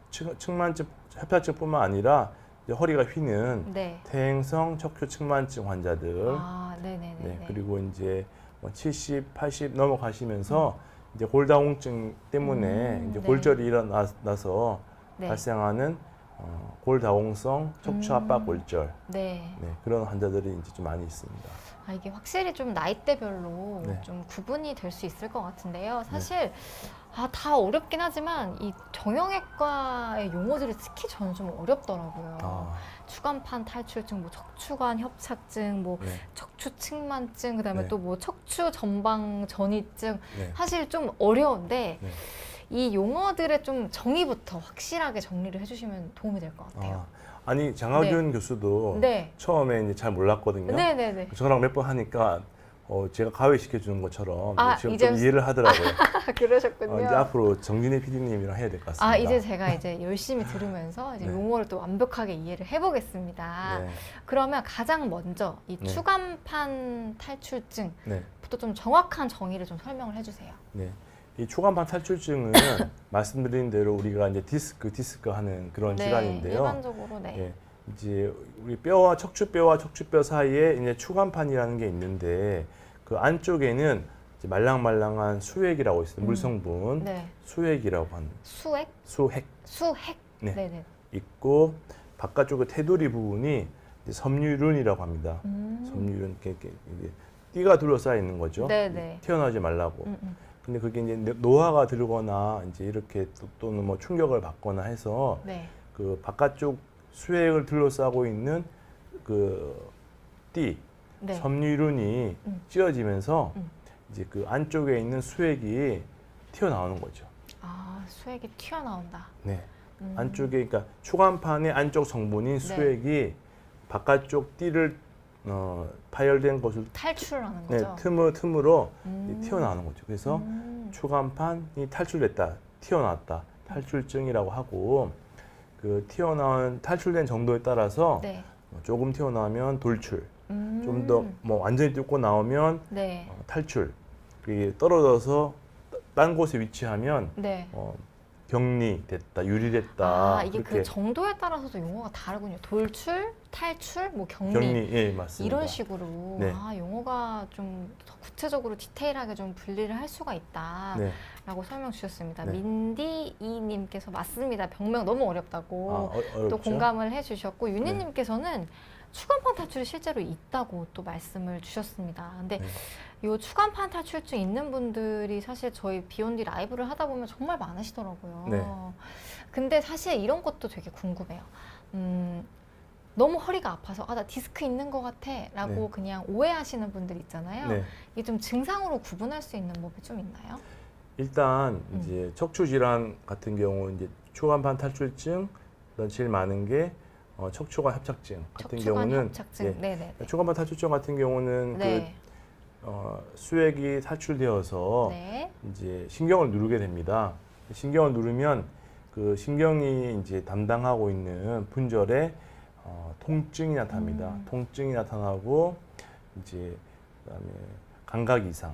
측만증 협착증뿐만 아니라 이제 허리가 휘는 네. 퇴행성 척추 측만증 환자들, 아, 네네네. 네, 그리고 이제 70, 80 넘어가시면서 이제 골다공증 때문에 이제 네. 골절이 일어나서 네. 발생하는 골다공성 척추 압박 골절, 네. 네, 그런 환자들이 이제 좀 많이 있습니다. 아, 이게 확실히 좀 나이대별로 네. 좀 구분이 될 수 있을 것 같은데요. 사실 다 어렵긴 하지만 이 정형외과의 용어들이 특히 저는 좀 어렵더라고요. 아, 추간판 탈출증, 뭐 척추관 협착증, 뭐 네, 척추 측만증, 그다음에 네. 또 뭐 척추 전방 전이증. 네, 사실 좀 어려운데 네. 이 용어들의 좀 정의부터 확실하게 정리를 해주시면 도움이 될 것 같아요. 아니 장학윤 교수도 네. 처음에 이제 잘 몰랐거든요. 네네네. 저랑 몇 번 하니까 제가 가외시켜 주는 것처럼 지금 이제 좀 이해를 하더라고요. 그러셨군요. 이제 앞으로 정진혜 PD님이랑 해야 될 것 같습니다. 이제 제가 이제 열심히 들으면서 이제 네. 용어를 또 완벽하게 이해를 해보겠습니다. 네, 그러면 가장 먼저 이 네. 추간판 탈출증부터 네, 좀 정확한 정의를 좀 설명을 해주세요. 네. 이 추간판 탈출증은 말씀드린 대로 우리가 이제 디스크 하는 그런 질환인데요. 일반적으로 네. 예, 이제 우리 척추뼈 사이에 이제 추간판이라는 게 있는데 그 안쪽에는 이제 말랑말랑한 수액이라고 있어요. 물성분 네. 수액이라고 하는 수액? 수핵 수핵? 네. 네네. 있고 바깥쪽에 테두리 부분이 이제 섬유륜이라고 합니다. 섬유륜 이렇게 띠가 둘러싸여 있는 거죠. 네네. 튀어나오지 말라고. 근데 그게 이제 노화가 들거나 이제 이렇게 또는 뭐 충격을 받거나 해서 네. 그 바깥쪽 수액을 둘러싸고 있는 그 띠, 네. 섬유륜이 찢어지면서 이제 그 안쪽에 있는 수액이 튀어나오는 거죠. 수액이 튀어나온다. 네. 안쪽에 그러니까 추간판의 안쪽 성분인 수액이 바깥쪽 띠를 파열된 것을 탈출하는 네, 거죠. 틈으로 튀어나오는 거죠. 그래서 추간판이 탈출됐다, 튀어나왔다, 탈출증이라고 하고 그 탈출된 정도에 따라서 네. 조금 튀어나오면 돌출, 좀 더 뭐 완전히 뚫고 나오면 네. 탈출, 그게 떨어져서 딴 곳에 위치하면 네. 격리됐다, 유리됐다. 이게 그렇게 그 정도에 따라서도 용어가 다르군요. 돌출, 탈출, 뭐 격리. 예, 맞습니다. 이런 식으로 네. 용어가 좀 더 구체적으로 디테일하게 좀 분리를 할 수가 있다라고 네. 설명 주셨습니다. 네. 민디이님께서 맞습니다. 병명 너무 어렵다고 어렵죠? 또 공감을 해주셨고 윤희님께서는 추간판 탈출이 실제로 있다고 또 말씀을 주셨습니다. 근데 이 추간판 탈출증 있는 분들이 사실 저희 비욘디 라이브를 하다 보면 정말 많으시더라고요. 네. 근데 사실 이런 것도 되게 궁금해요. 너무 허리가 아파서 나 디스크 있는 것 같아 라고 네. 그냥 오해하시는 분들 있잖아요. 네. 이게 좀 증상으로 구분할 수 있는 법이 좀 있나요? 일단 이제 척추 질환 같은 경우 이제 추간판 탈출증, 그다음 제일 많은 게 척추관 협착증 같은 척추관 경우는 협착증. 예, 네네. 추간판 탈출증 같은 경우는 네. 수액이 탈출되어서 네. 이제 신경을 누르게 됩니다. 신경을 누르면 그 신경이 이제 담당하고 있는 분절에 통증이 나타납니다. 통증이 나타나고 이제 그다음에 감각 이상,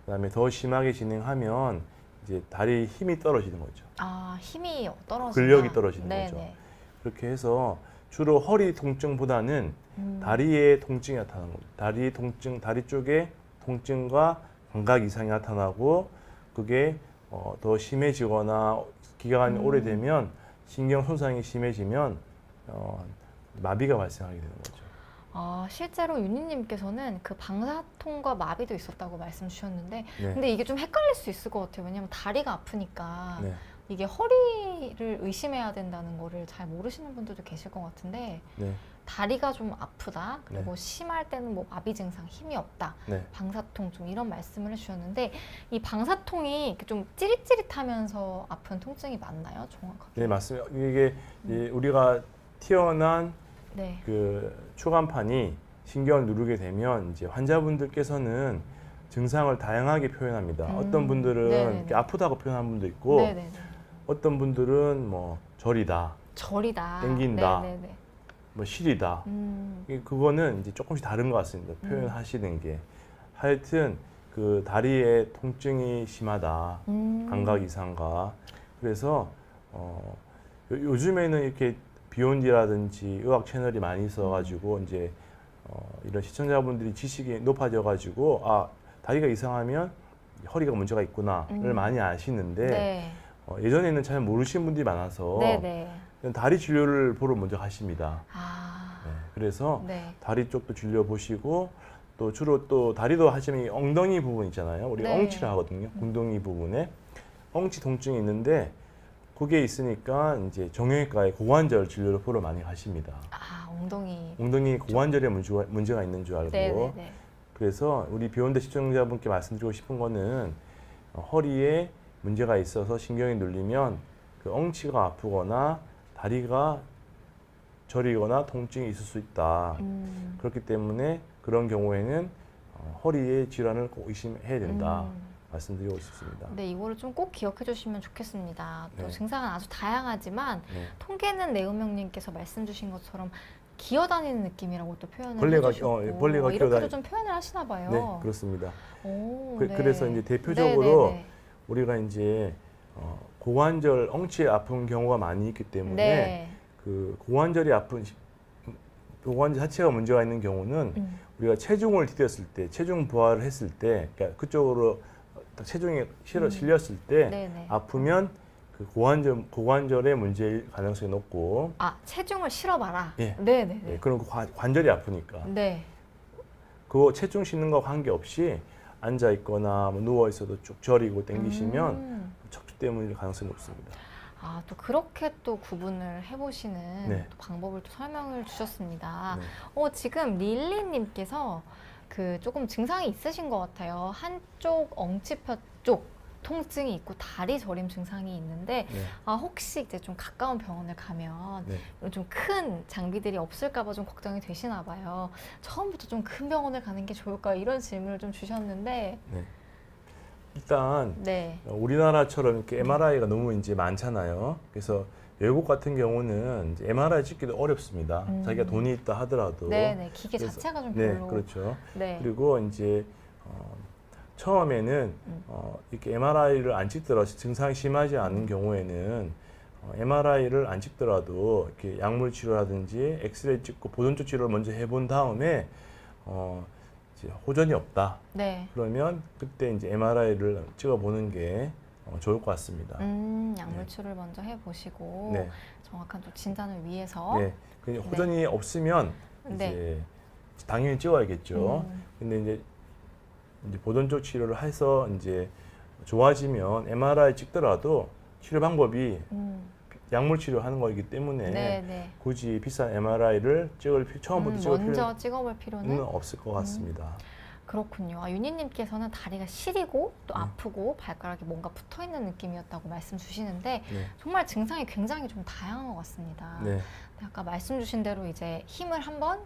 그다음에 더 심하게 진행하면 이제 다리 힘이 떨어지는 거죠. 아, 힘이 떨어진다. 근력이 떨어지는 네네. 거죠. 그렇게 해서 주로 허리 통증보다는 다리에 통증이 나타나는 거죠. 다리 통증, 다리 쪽에 통증과 감각 이상이 나타나고 그게 더 심해지거나 기간이 오래되면 신경 손상이 심해지면 마비가 발생하게 되는 거죠. 아, 실제로 윤희님께서는 그 방사통과 마비도 있었다고 말씀 주셨는데, 네. 근데 이게 좀 헷갈릴 수 있을 것 같아요. 왜냐면 다리가 아프니까 네. 이게 허리를 의심해야 된다는 거를 잘 모르시는 분들도 계실 것 같은데, 네. 다리가 좀 아프다, 그리고 심할 때는 뭐 마비 증상, 힘이 없다, 네. 방사통 좀 이런 말씀을 해주셨는데, 이 방사통이 이렇게 좀 찌릿찌릿하면서 아픈 통증이 맞나요? 정확하게? 네, 맞습니다. 이게 우리가 태어난 네. 그 추간판이 신경을 누르게 되면 이제 환자분들께서는 증상을 다양하게 표현합니다. 어떤 분들은 네네네. 이렇게 아프다고 표현하는 분도 있고, 네네네. 어떤 분들은 뭐 저리다, 저리다. 땡긴다. 네네네. 뭐 시리다. 그거는 이제 조금씩 다른 것 같습니다. 표현하시는 게. 하여튼 그 다리에 통증이 심하다. 감각 이상과. 그래서 요즘에는 이렇게 비욘디라든지 의학 채널이 많이 있어가지고 이제 이런 시청자분들이 지식이 높아져가지고 아 다리가 이상하면 허리가 문제가 있구나를 많이 아시는데 네. 예전에는 잘 모르시는 분들이 많아서 네네. 다리 진료를 보러 먼저 가십니다. 아. 네, 그래서 네. 다리 쪽도 진료 보시고 또 주로 또 다리도 하시면 이 엉덩이 부분 있잖아요. 우리 네. 엉치를 하거든요. 엉덩이 부분에 엉치 통증이 있는데 그게 있으니까 이제 정형외과에 고관절 진료를 보러 많이 가십니다. 아, 엉덩이. 엉덩이 고관절에 문제가 있는 줄 알고 네네네. 그래서 우리 비욘드 시청자분께 말씀드리고 싶은 거는 허리에 문제가 있어서 신경이 눌리면 그 엉치가 아프거나 다리가 저리거나 통증이 있을 수 있다. 그렇기 때문에 그런 경우에는 허리의 질환을 꼭 의심해야 된다. 말씀드리고 싶습니다. 네, 이거를 좀 꼭 기억해 주시면 좋겠습니다. 또 네. 증상은 아주 다양하지만 네. 통계는 내은명님께서 말씀 주신 것처럼 기어다니는 느낌이라고 또 표현을 벌레가, 해주셨고 벌레가 이렇게도 기어다니- 좀 표현을 하시나 봐요. 네, 그렇습니다. 오, 네. 그래서 이제 대표적으로 네네네. 우리가 이제 고관절 엉치에 아픈 경우가 많이 있기 때문에 네. 그 고관절이 아픈 고관절 자체가 문제가 있는 경우는 우리가 체중을 디뎠을 때, 체중 부하를 했을 때, 그러니까 그쪽으로 딱 체중이 실렸을 때 네네. 아프면 그 고관절의 문제일 가능성이 높고, 아, 체중을 실어봐라. 예. 네네네. 네, 그럼 그 관절이 아프니까 네. 그 체중 싣는 거 관계없이 앉아 있거나 뭐 누워 있어도 쭉 저리고 당기시면 척추 때문일 가능성이 높습니다. 아, 또 그렇게 또 구분을 해보시는 네. 또 방법을 또 설명을 주셨습니다. 네. 지금 릴리님께서 그 조금 증상이 있으신 것 같아요. 한쪽 엉치뼈 쪽 통증이 있고 다리 저림 증상이 있는데 네. 아, 혹시 이제 좀 가까운 병원을 가면 네. 좀 큰 장비들이 없을까봐 좀 걱정이 되시나 봐요. 처음부터 좀 큰 병원을 가는 게 좋을까 이런 질문을 좀 주셨는데 네. 일단 네. 우리나라처럼 이렇게 MRI가 너무 이제 많잖아요. 그래서 외국 같은 경우는 이제 MRI 찍기도 어렵습니다. 자기가 돈이 있다 하더라도. 네네. 기계 그래서- 자체가 좀 네, 별로. 그렇죠. 네. 그리고 이제 처음에는 이렇게 MRI를 안 찍더라도 증상이 심하지 않은 경우에는 MRI를 안 찍더라도 이렇게 약물 치료라든지 엑스레이 찍고 보존적 치료를 먼저 해본 다음에 이제 호전이 없다. 네. 그러면 그때 이제 MRI를 찍어보는 게 좋을 것 같습니다. 약물 치료를 먼저 해보시고 네. 정확한 또 진단을 위해서. 네. 그 호전이 없으면 네. 이제 당연히 찍어야겠죠. 근데 이제 보존적 치료를 해서 이제 좋아지면 MRI 찍더라도 치료 방법이 약물 치료하는 거이기 때문에 네네. 굳이 비싼 MRI를 처음부터 찍을 먼저 필요는 찍어볼 필요는 없을 것 같습니다. 그렇군요. 아, 윤희님께서는 다리가 시리고 또 네. 아프고 발가락이 뭔가 붙어 있는 느낌이었다고 말씀 주시는데 네. 정말 증상이 굉장히 좀 다양한 것 같습니다. 네. 아까 말씀 주신 대로 이제 힘을 한번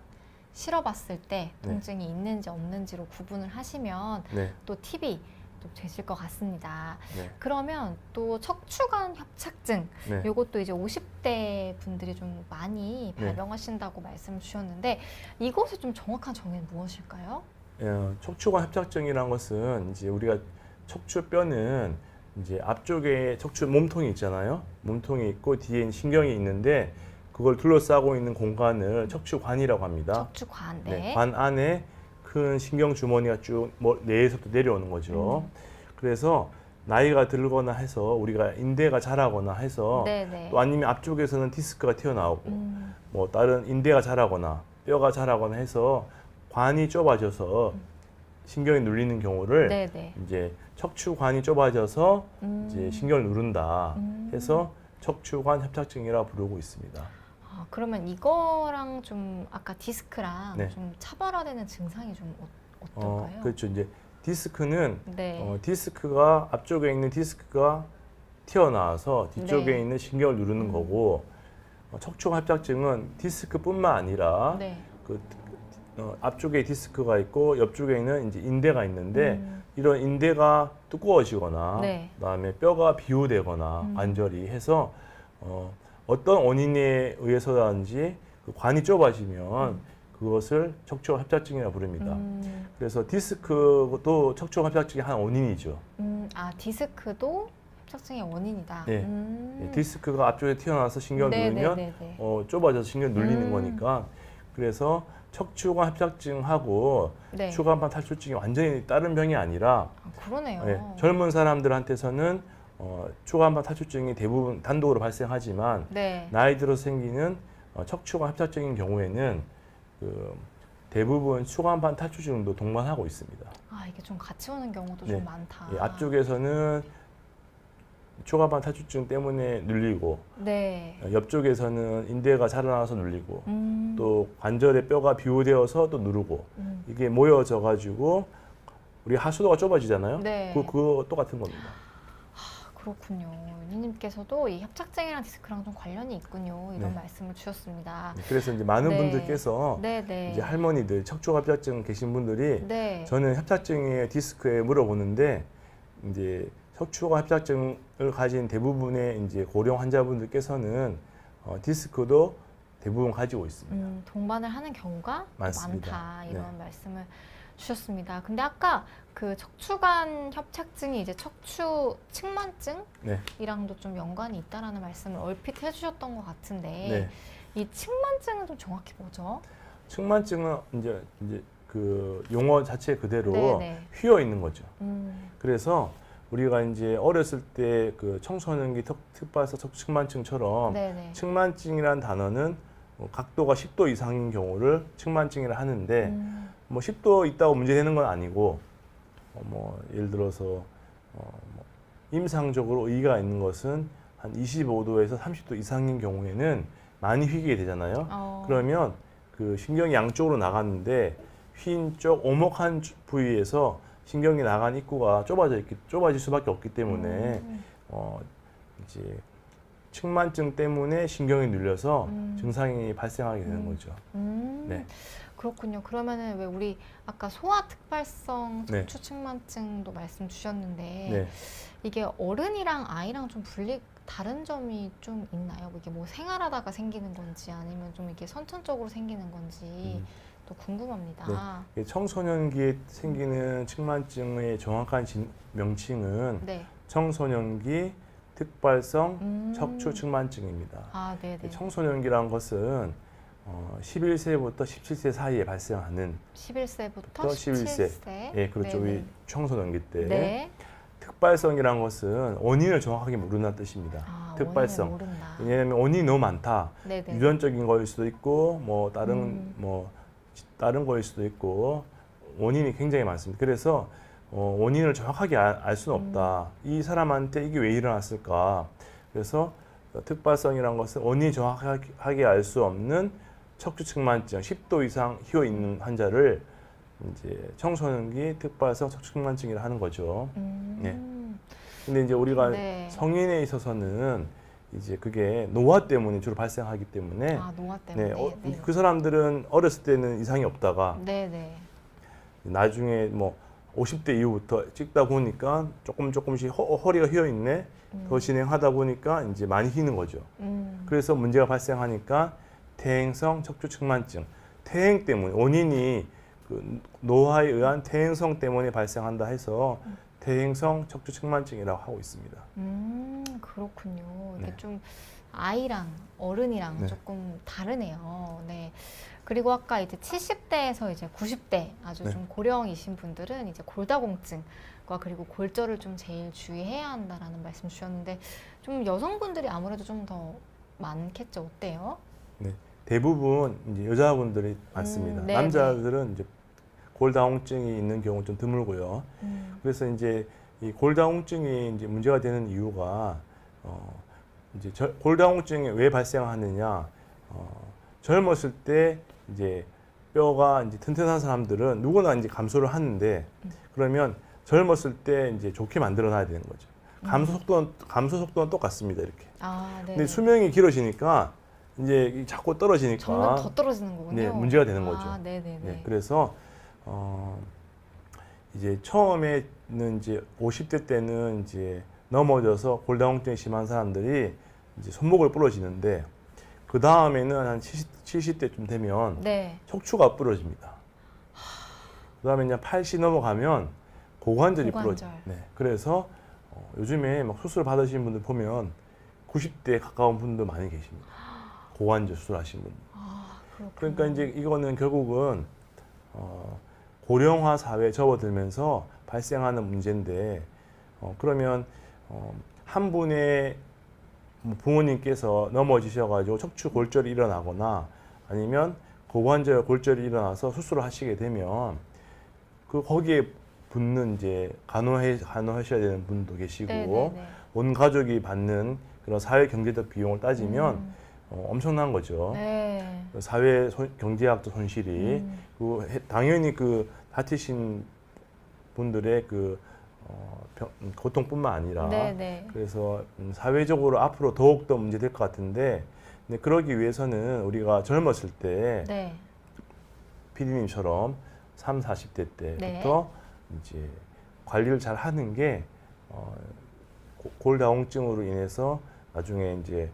실어봤을 때 네. 통증이 있는지 없는지로 구분을 하시면 네. 또 팁이 또 되실 것 같습니다. 네. 그러면 또 척추관 협착증 네. 요것도 이제 50대 분들이 좀 많이 네. 발병하신다고 말씀 주셨는데 이것의 좀 정확한 정의는 무엇일까요? 척추관 협착증이라는 것은 이제 우리가 척추뼈는 이제 앞쪽에 척추 몸통이 있잖아요. 몸통이 있고 뒤에 신경이 있는데 그걸 둘러싸고 있는 공간을 척추관이라고 합니다. 척추관. 네. 네, 관 안에 큰 신경 주머니가 쭉 뇌에서부터 내려오는 거죠. 그래서 나이가 들거나 해서 우리가 인대가 자라거나 해서 네네. 또 아니면 앞쪽에서는 디스크가 튀어나오고 뭐 다른 인대가 자라거나 뼈가 자라거나 해서 관이 좁아져서 신경이 눌리는 경우를 네네. 이제 척추관이 좁아져서 이제 신경을 누른다 해서 척추관 협착증이라고 부르고 있습니다. 아, 그러면 이거랑 좀 아까 디스크랑 네. 좀 차별화되는 증상이 좀 어떨까요? 그렇죠. 이제 디스크는 네. 디스크가 앞쪽에 있는 디스크가 튀어나와서 뒤쪽에 네. 있는 신경을 누르는 거고 척추관 협착증은 디스크뿐만 아니라 네. 그 앞쪽에 디스크가 있고 옆쪽에 있는 이제 인대가 있는데 이런 인대가 두꺼워지거나 네. 그다음에 뼈가 비우되거나 관절이 해서 어떤 원인에 의해서든지 그 관이 좁아지면 그것을 척추관 협착증이라고 부릅니다. 그래서 디스크도 척추관 협착증의 한 원인이죠. 아, 디스크도 협착증의 원인이다. 네. 디스크가 앞쪽에 튀어나와서 신경을 누르면 네네네네. 좁아져서 신경 눌리는 거니까 그래서 척추관 협착증하고 네. 추간판 탈출증이 완전히 다른 병이 아니라 아, 그러네요. 젊은 사람들한테서는 추간판 탈출증이 대부분 단독으로 발생하지만 네. 나이 들어서 생기는 척추관 협착증인 경우에는 그 대부분 추간판 탈출증도 동반하고 있습니다. 아, 이게 좀 같이 오는 경우도 네. 좀 많다. 앞쪽에서는 추간판 탈출증 때문에 눌리고 네. 옆쪽에서는 인대가 자라나서 눌리고 음. 또 관절의 뼈가 비호되어서 또 누르고 이게 모여져 가지고 우리 하수도가 좁아지잖아요. 네. 그거 똑같은 겁니다. 그렇군요. 윤희님께서도 이 협착증이랑 디스크랑 좀 관련이 있군요. 이런 네. 말씀을 주셨습니다. 그래서 이제 많은 네. 분들께서 네네. 이제 할머니들 척추관 협착증 계신 분들이 네. 저는 협착증에 디스크에 물어보는데 이제 척추관 협착증을 가진 대부분의 이제 고령 환자분들께서는 디스크도 대부분 가지고 있습니다. 동반을 하는 경우가 많습니다. 많다 이런 네. 말씀을 주셨습니다. 근데 아까 그 척추관 협착증이 이제 척추 측만증이랑도 네. 좀 연관이 있다라는 말씀을 얼핏 해주셨던 것 같은데 네. 이 측만증은 좀 정확히 뭐죠? 측만증은 이제 그 용어 자체 그대로 네네. 휘어 있는 거죠. 음. 그래서 우리가 이제 어렸을 때 그 청소년기 특발성 측만증처럼 네네. 측만증이라는 단어는 각도가 10도 이상인 경우를 측만증이라 하는데 뭐 10도 있다고 문제되는 건 아니고 뭐 예를 들어서 뭐 임상적으로 의의가 있는 것은 한 25도에서 30도 이상인 경우에는 많이 휘게 되잖아요. 그러면 그 신경이 양쪽으로 나갔는데 휜 쪽 오목한 부위에서 신경이 나간 입구가 좁아질 수밖에 없기 때문에 이제 측만증 때문에 신경이 눌려서 증상이 발생하게 되는 거죠. 네. 그렇군요. 그러면은 왜 우리 아까 소아특발성 네. 척추측만증도 말씀 주셨는데 네. 이게 어른이랑 아이랑 좀 다른 점이 좀 있나요? 이게 뭐 생활하다가 생기는 건지 아니면 좀 이게 선천적으로 생기는 건지 또 궁금합니다. 네. 청소년기에 생기는 측만증의 정확한 명칭은 네. 청소년기 특발성 척추 측만증입니다. 아, 네네. 청소년기란 것은 11세부터 17세 사이에 발생하는 11세부터 11세. 17세. 예, 그렇죠. 네네. 우리 청소년기 때. 네. 특발성이란 것은 원인을 정확하게 모른다는 뜻입니다. 아, 특발성. 원인을 모른다. 왜냐하면 원인이 너무 많다. 네네. 유전적인 거일 수도 있고 뭐 다른 거일 수도 있고 원인이 굉장히 많습니다. 그래서 원인을 정확하게 알 수는 없다. 이 사람한테 이게 왜 일어났을까? 그래서 특발성이란 것은 원인이 정확하게 알 수 없는 척추측만증 10도 이상 휘어 있는 환자를 이제 청소년기 특발성 척추측만증이라 하는 거죠. 네. 음. 근데 이제 우리가 네. 성인에 있어서는 이제 그게 노화 때문에 주로 발생하기 때문에 아, 노화 때문에. 네. 그 사람들은 어렸을 때는 이상이 없다가 네네. 나중에 뭐 50대 이후부터 찍다 보니까 조금씩 허리가 휘어 있네. 더 진행하다 보니까 이제 많이 휘는 거죠. 그래서 문제가 발생하니까 퇴행성 척추측만증, 퇴행 때문에 원인이 그 노화에 의한 퇴행성 때문에 발생한다 해서 퇴행성 척추측만증이라고 하고 있습니다. 그렇군요. 이게 네. 좀 아이랑 어른이랑 네. 조금 다르네요. 네. 그리고 아까 이제 70대에서 이제 90대 아주 네. 좀 고령이신 분들은 이제 골다공증과 그리고 골절을 좀 제일 주의해야 한다라는 말씀 주셨는데 좀 여성분들이 아무래도 좀 더 많겠죠. 어때요? 네. 대부분 이제 여자분들이 많습니다. 네, 남자들은 이제 골다공증이 있는 경우 좀 드물고요. 그래서 이제 이 골다공증이 이제 문제가 되는 이유가 이제 골다공증이 왜 발생하느냐? 젊었을 때 이제 뼈가 이제 튼튼한 사람들은 누구나 이제 감소를 하는데 그러면 젊었을 때 이제 좋게 만들어 놔야 되는 거죠. 감소 속도는 똑같습니다. 이렇게. 아, 네. 근데 수명이 길어지니까 이제 자꾸 떨어지니까 점점 더 떨어지는 거군요. 네, 문제가 되는 아, 거죠. 네네네. 네, 그래서 이제 처음에는 이제 50대 때는 이제 넘어져서 골다공증이 심한 사람들이 이제 손목을 부러지는데 그 다음에는 한 70대쯤 되면 네. 척추가 부러집니다. 그 다음에 이제 80 넘어가면 고관절이 고관절. 부러져요. 네, 그래서 요즘에 막 수술 받으신 분들 보면 90대 가까운 분들 많이 계십니다. 고관절 수술하신 분들. 아, 그렇군요. 그러니까 이제 이거는 결국은 고령화 사회에 접어들면서 발생하는 문제인데 그러면 한 분의 부모님께서 넘어지셔가지고 척추 골절이 일어나거나 아니면 고관절 골절이 일어나서 수술을 하시게 되면 그 거기에 붙는 이제 간호하셔야 되는 분도 계시고 네네네. 온 가족이 받는 그런 사회 경제적 비용을 따지면 엄청난 거죠. 네. 사회 경제학적 손실이 당연히 그 다치신 분들의 그 고통뿐만 아니라 네네. 그래서 사회적으로 앞으로 더욱 더 문제될 것 같은데 근데 그러기 위해서는 우리가 젊었을 때 네. 피디님처럼 3, 40대 때부터 이제 관리를 잘 하는 게 골다공증으로 인해서 나중에 이제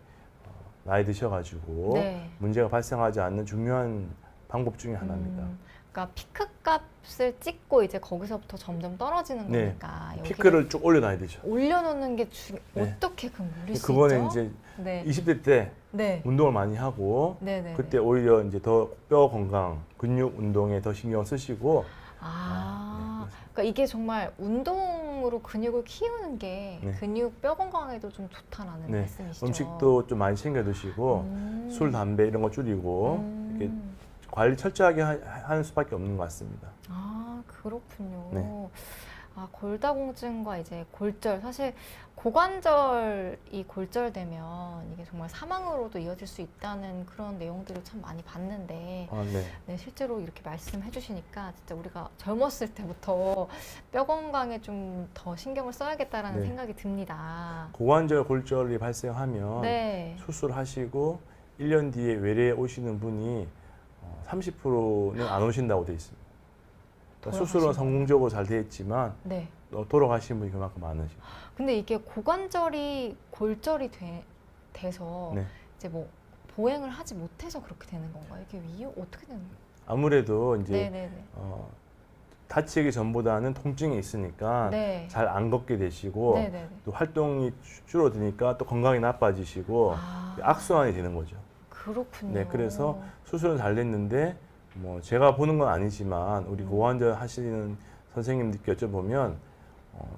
나이 드셔가지고 네. 문제가 발생하지 않는 중요한 방법 중에 하나입니다. 그러니까 피크 값을 찍고 이제 거기서부터 점점 떨어지는 네. 거니까 여기를 피크를 쭉 올려놔야 되죠. 올려놓는 게 네. 어떻게 그럼 올릴 수 그거는 있죠? 이제 네. 20대 때 네. 운동을 많이 하고 네네. 그때 오히려 이제 더 뼈 건강, 근육 운동에 더 신경 쓰시고 아, 네, 그러니까 이게 정말 운동으로 근육을 키우는 게 네. 근육 뼈 건강에도 좀 좋다라는 네. 말씀이시죠? 음식도 좀 많이 챙겨 드시고 술, 담배 이런 거 줄이고 이렇게 관리 철저하게 하는 수밖에 없는 것 같습니다. 아, 그렇군요. 네. 아, 골다공증과 이제 골절, 사실 고관절이 골절되면 이게 정말 사망으로도 이어질 수 있다는 그런 내용들을 참 많이 봤는데 네. 네, 실제로 이렇게 말씀해 주시니까 진짜 우리가 젊었을 때부터 뼈 건강에 좀 더 신경을 써야겠다라는 네. 생각이 듭니다. 고관절 골절이 발생하면 네. 수술하시고 1년 뒤에 외래에 오시는 분이 30%는 안 오신다고 돼 있습니다. 그러니까 수술은 돌아가신 성공적으로 잘 돼 있지만 네. 돌아가신 분이 그만큼 많으시죠. 근데 이게 고관절이 골절이 돼서 네. 이제 뭐 보행을 하지 못해서 그렇게 되는 건가요? 이게 이유 어떻게 되는 거예요? 아무래도 이제 네네네. 다치기 전보다는 통증이 있으니까 네. 잘 안 걷게 되시고 네네네. 또 활동이 줄어드니까 또 건강이 나빠지시고 아, 악순환이 되는 거죠. 그렇군요. 네, 그래서 수술은 잘 됐는데 뭐 제가 보는 건 아니지만 우리 고관절 하시는 선생님들께 여쭤보면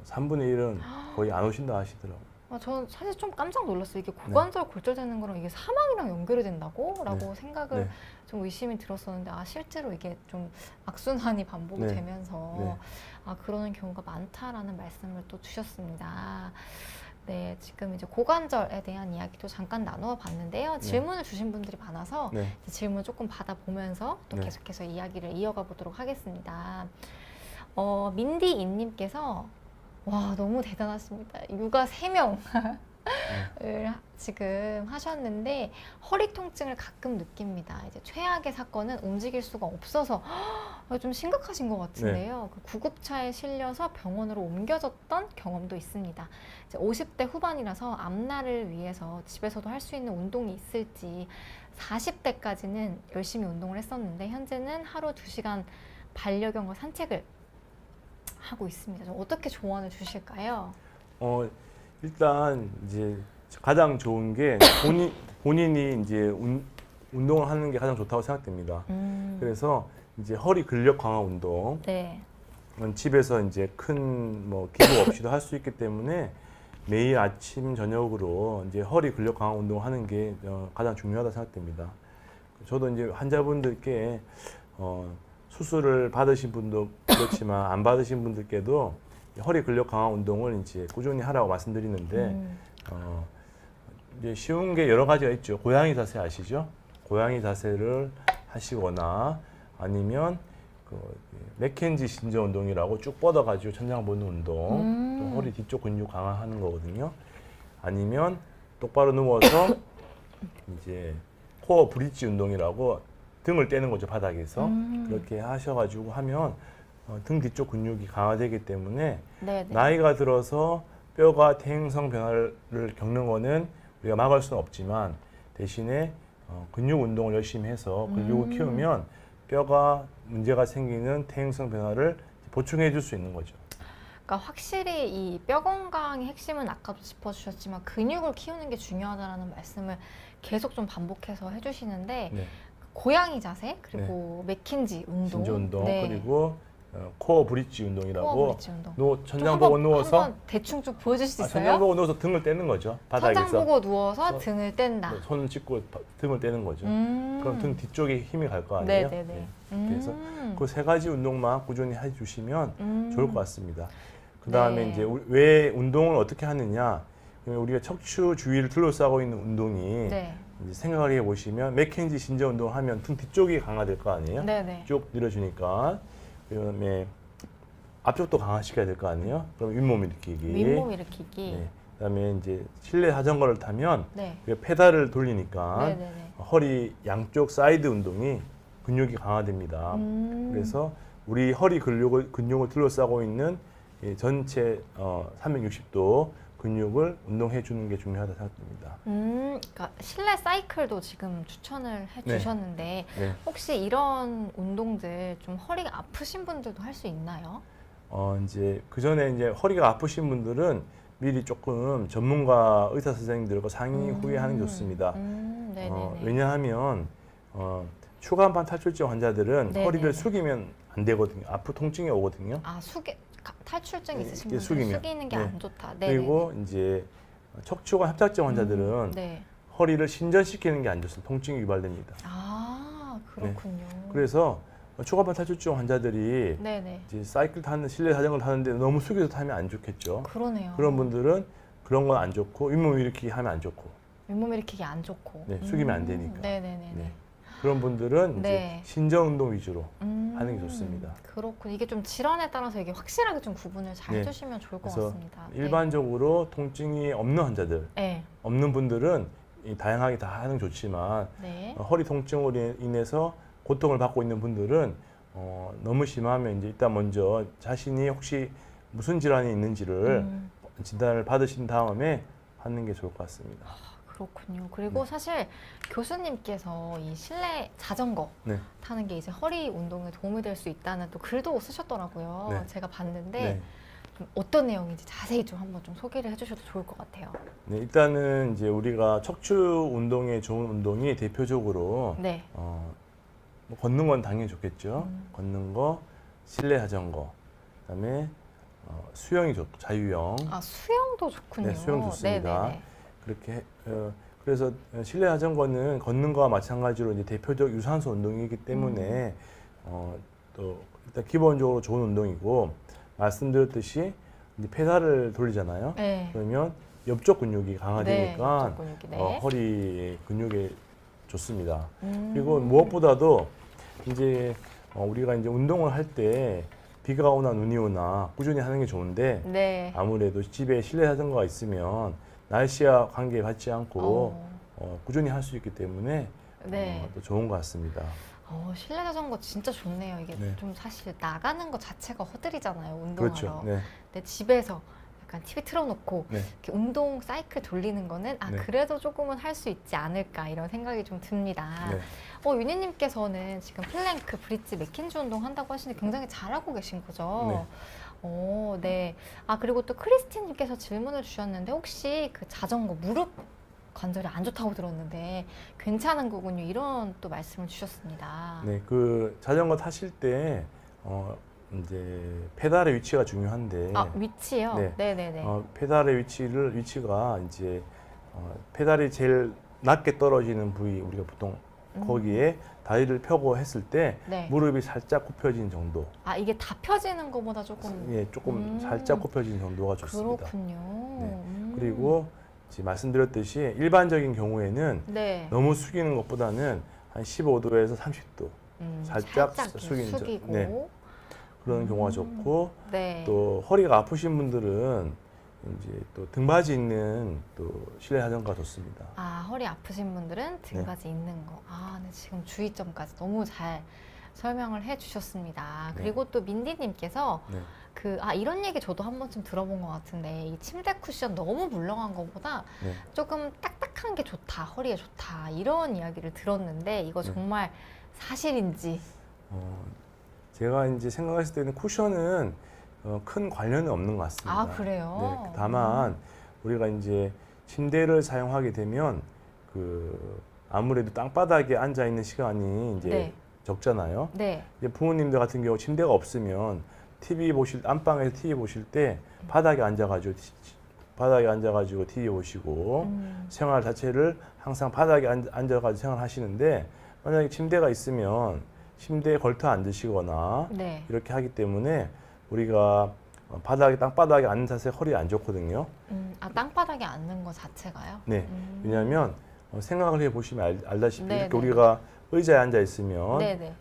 3분의 1은 거의 안 오신다 하시더라고요. 저는 사실 좀 깜짝 놀랐어요. 이게 고관절 골절되는 거랑 이게 사망이랑 연결이 된다고? 라고 네. 생각을 네. 좀 의심이 들었었는데 실제로 이게 좀 악순환이 반복이 네. 되면서 네. 그러는 경우가 많다라는 말씀을 또 주셨습니다. 네, 지금 이제 고관절에 대한 이야기도 잠깐 나누어 봤는데요. 질문을 주신 분들이 많아서 네. 이제 질문 조금 받아보면서 또 네. 계속해서 이야기를 이어가 보도록 하겠습니다. 민디 인님께서 와, 너무 대단하십니다. 육아 3명 을 지금 하셨는데 허리 통증을 가끔 느낍니다. 이제 최악의 사건은 움직일 수가 없어서 좀 심각하신 것 같은데요. 그 구급차에 실려서 병원으로 옮겨졌던 경험도 있습니다. 이제 50대 후반이라서 앞날을 위해서 집에서도 할 수 있는 운동이 있을지 40대까지는 열심히 운동을 했었는데 현재는 하루 2시간 반려견과 산책을 하고 있습니다. 좀 어떻게 조언을 주실까요? 일단 이제 가장 좋은 게 본인이 이제 운동을 하는 게 가장 좋다고 생각됩니다. 그래서 이제 허리 근력 강화 운동, 네. 집에서 이제 큰 뭐 기구 없이도 할 수 있기 때문에 매일 아침 저녁으로 이제 허리 근력 강화 운동을 하는 게 가장 중요하다 생각됩니다. 저도 이제 환자분들께 수술을 받으신 분도 그렇지만 안 받으신 분들께도 허리 근력 강화 운동을 이제 꾸준히 하라고 말씀드리는데 이제 쉬운 게 여러 가지가 있죠. 고양이 자세 아시죠? 고양이 자세를 하시거나 아니면 그 맥켄지 신전 운동이라고 쭉 뻗어가지고 천장 보는 운동, 또 허리 뒤쪽 근육 강화하는 거거든요. 아니면 똑바로 누워서 이제 코어 브릿지 운동이라고 등을 떼는 거죠, 바닥에서. 그렇게 하셔가지고 하면 등 뒤쪽 근육이 강화되기 때문에 네네. 나이가 들어서 뼈가 퇴행성 변화를 겪는 거는 우리가 막을 수는 없지만 대신에 근육 운동을 열심히 해서 근육을 키우면 뼈가 문제가 생기는 퇴행성 변화를 보충해 줄 수 있는 거죠. 그러니까 확실히 이 뼈 건강의 핵심은 아까도 짚어주셨지만 근육을 키우는 게 중요하다는 말씀을 계속 좀 반복해서 해주시는데 네. 고양이 자세 그리고 맥킨지 운동, 신조 운동 네. 그리고 코어 브릿지 운동이라고 코어 브릿지 운동. 천장 보고 누워서 한번 대충 좀 보여줄 수 있어요? 천장 보고 누워서 등을 떼는 거죠. 바닥에서 천장 보고 누워서 등을 뗀다. 손을 짚고 등을 떼는 거죠. 그럼 등 뒤쪽에 힘이 갈 거 아니에요? 네네네. 그래서 그 3가지 운동만 꾸준히 해주시면 좋을 것 같습니다. 그 다음에 네. 이제 왜 운동을 어떻게 하느냐? 우리가 척추 주위를 둘러싸고 있는 운동이 네. 이제 생각해 보시면 맥켄지 신전 운동을 하면 등 뒤쪽이 강화될 거 아니에요? 네네. 쭉 밀어주니까 그다음에 앞쪽도 강화시켜야 될 거 아니에요? 그럼 윗몸 일으키기. 윗몸 일으키기. 네. 그다음에 이제 실내 자전거를 타면 네. 페달을 돌리니까 네네네. 허리 양쪽 사이드 운동이 근육이 강화됩니다. 그래서 우리 허리 근육을 둘러싸고 있는 이 전체 360도 근육을 운동해 주는 게 중요하다 생각됩니다. 그러니까 실내 사이클도 지금 추천을 해주셨는데 네. 혹시 이런 운동들 좀 허리가 아프신 분들도 할 수 있나요? 이제 그 전에 이제 허리가 아프신 분들은 미리 조금 전문가 의사 선생님들과 상의 후에 하는 게 좋습니다. 네네네. 왜냐하면 추간판 탈출증 환자들은 네네네. 허리를 숙이면 안 되거든요. 통증이 오거든요. 아, 탈출증 있으신 이게 분들 숙이면. 숙이는 게 네. 안 좋다. 네네네. 그리고 이제 척추관 협착증 환자들은 네. 허리를 신전시키는 게 안 좋습니다. 통증이 유발됩니다. 아, 그렇군요. 그래서 추간판 탈출증 환자들이 네네. 이제 사이클 타는 실내 자전거를 타는데 너무 숙여서 타면 안 좋겠죠. 그러네요. 그런 분들은 그런 건 안 좋고 윗몸 일으키기 하면 안 좋고 윗몸 일으키기 안 좋고. 네, 숙이면 안 되니까. 네네네. 네. 그런 분들은 네. 이제 신전 운동 위주로 하는 게 좋습니다. 그렇군. 이게 좀 질환에 따라서 이게 확실하게 좀 구분을 잘 네. 해주시면 좋을 것 그래서 같습니다. 일반적으로 통증이 없는 환자들, 네. 없는 분들은 다양하게 다 하는 게 좋지만 네. 허리 통증으로 인해서 고통을 받고 있는 분들은 너무 심하면 이제 일단 먼저 자신이 혹시 무슨 질환이 있는지를 진단을 받으신 다음에 하는 게 좋을 것 같습니다. 그렇군요. 그리고 사실 교수님께서 이 실내 자전거 네. 타는 게 이제 허리 운동에 도움이 될 수 있다는 또 글도 쓰셨더라고요. 네. 제가 봤는데 네. 좀 어떤 내용인지 자세히 좀 한번 좀 소개를 해주셔도 좋을 것 같아요. 네, 일단은 이제 우리가 척추 운동에 좋은 운동이 대표적으로 네. 뭐 걷는 건 당연히 좋겠죠. 걷는 거, 실내 자전거, 그다음에 수영이 좋고 자유형. 아, 수영도 좋군요. 네, 수영 좋습니다. 네네네. 그렇게 그래서 실내 자전거는 걷는 거와 마찬가지로 이제 대표적 유산소 운동이기 때문에 또 일단 기본적으로 좋은 운동이고 말씀드렸듯이 이제 페달을 돌리잖아요. 네. 그러면 옆쪽 근육이 강화되니까 옆쪽 근육이, 네. 허리 근육에 좋습니다. 그리고 음. 무엇보다도 이제 우리가 이제 운동을 할 때 비가 오나 눈이 오나 꾸준히 하는 게 좋은데 네. 아무래도 집에 실내 자전거가 있으면 날씨와 관계 받지 않고 꾸준히 할 수 있기 때문에 네. 또 좋은 것 같습니다. 실내 자전거 진짜 좋네요. 이게 네. 좀 사실 나가는 것 자체가 허들이잖아요. 운동하러. 그렇죠. 네. 근데 집에서 약간 TV 틀어놓고 네. 이렇게 운동 사이클 돌리는 거는 네. 그래도 조금은 할 수 있지 않을까 이런 생각이 좀 듭니다. 네. 윤희님께서는 지금 플랭크, 브릿지, 맥킨지 운동 한다고 하시는데 굉장히 잘하고 계신 거죠? 네. 그리고 또 크리스틴님께서 질문을 주셨는데 혹시 그 자전거 무릎 관절이 안 좋다고 들었는데 괜찮은 거군요. 이런 또 말씀을 주셨습니다. 네, 그 자전거 타실 때 이제 페달의 위치가 중요한데 위치요? 네. 네네네. 페달의 위치가 이제 페달이 제일 낮게 떨어지는 부위 우리가 보통 거기에 다리를 펴고 했을 때 네. 무릎이 살짝 굽혀진 정도. 이게 다 펴지는 것보다 조금. 예, 조금 살짝 굽혀진 정도가 좋습니다. 그렇군요. 네. 그리고 지금 말씀드렸듯이 일반적인 경우에는 네. 너무 숙이는 것보다는 한 15도에서 30도 살짝 숙이고. 네. 그런 경우가 좋고 네. 또 허리가 아프신 분들은 이제 또 등받이 있는 또 실내 자전거가 좋습니다. 허리 아프신 분들은 등받이 있는 거. 네, 지금 주의점까지 너무 잘 설명을 해주셨습니다. 네. 그리고 또 민디님께서 네. 이런 얘기 저도 한 번쯤 들어본 것 같은데 이 침대 쿠션 너무 물렁한 것보다 네. 조금 딱딱한 게 좋다, 허리에 좋다 이런 이야기를 들었는데 이거 네. 정말 사실인지? 제가 이제 생각했을 때는 쿠션은 큰 관련은 없는 것 같습니다. 그래요? 네, 다만 우리가 이제 침대를 사용하게 되면 아무래도 땅바닥에 앉아 있는 시간이 이제 네. 적잖아요. 네. 이제 부모님들 같은 경우 침대가 없으면 안방에서 TV 보실 때 바닥에 앉아가지고 TV 보시고 생활 자체를 항상 바닥에 앉아가지고 생활하시는데 만약에 침대가 있으면 침대에 걸터 앉으시거나 네. 이렇게 하기 때문에 우리가 땅바닥에 앉는 자세가 허리에 안 좋거든요. 땅바닥에 앉는 거 자체가요? 네. 왜냐하면 생각을 해보시면 알다시피 네, 이렇게 네. 우리가 의자에 앉아 있으면 네네.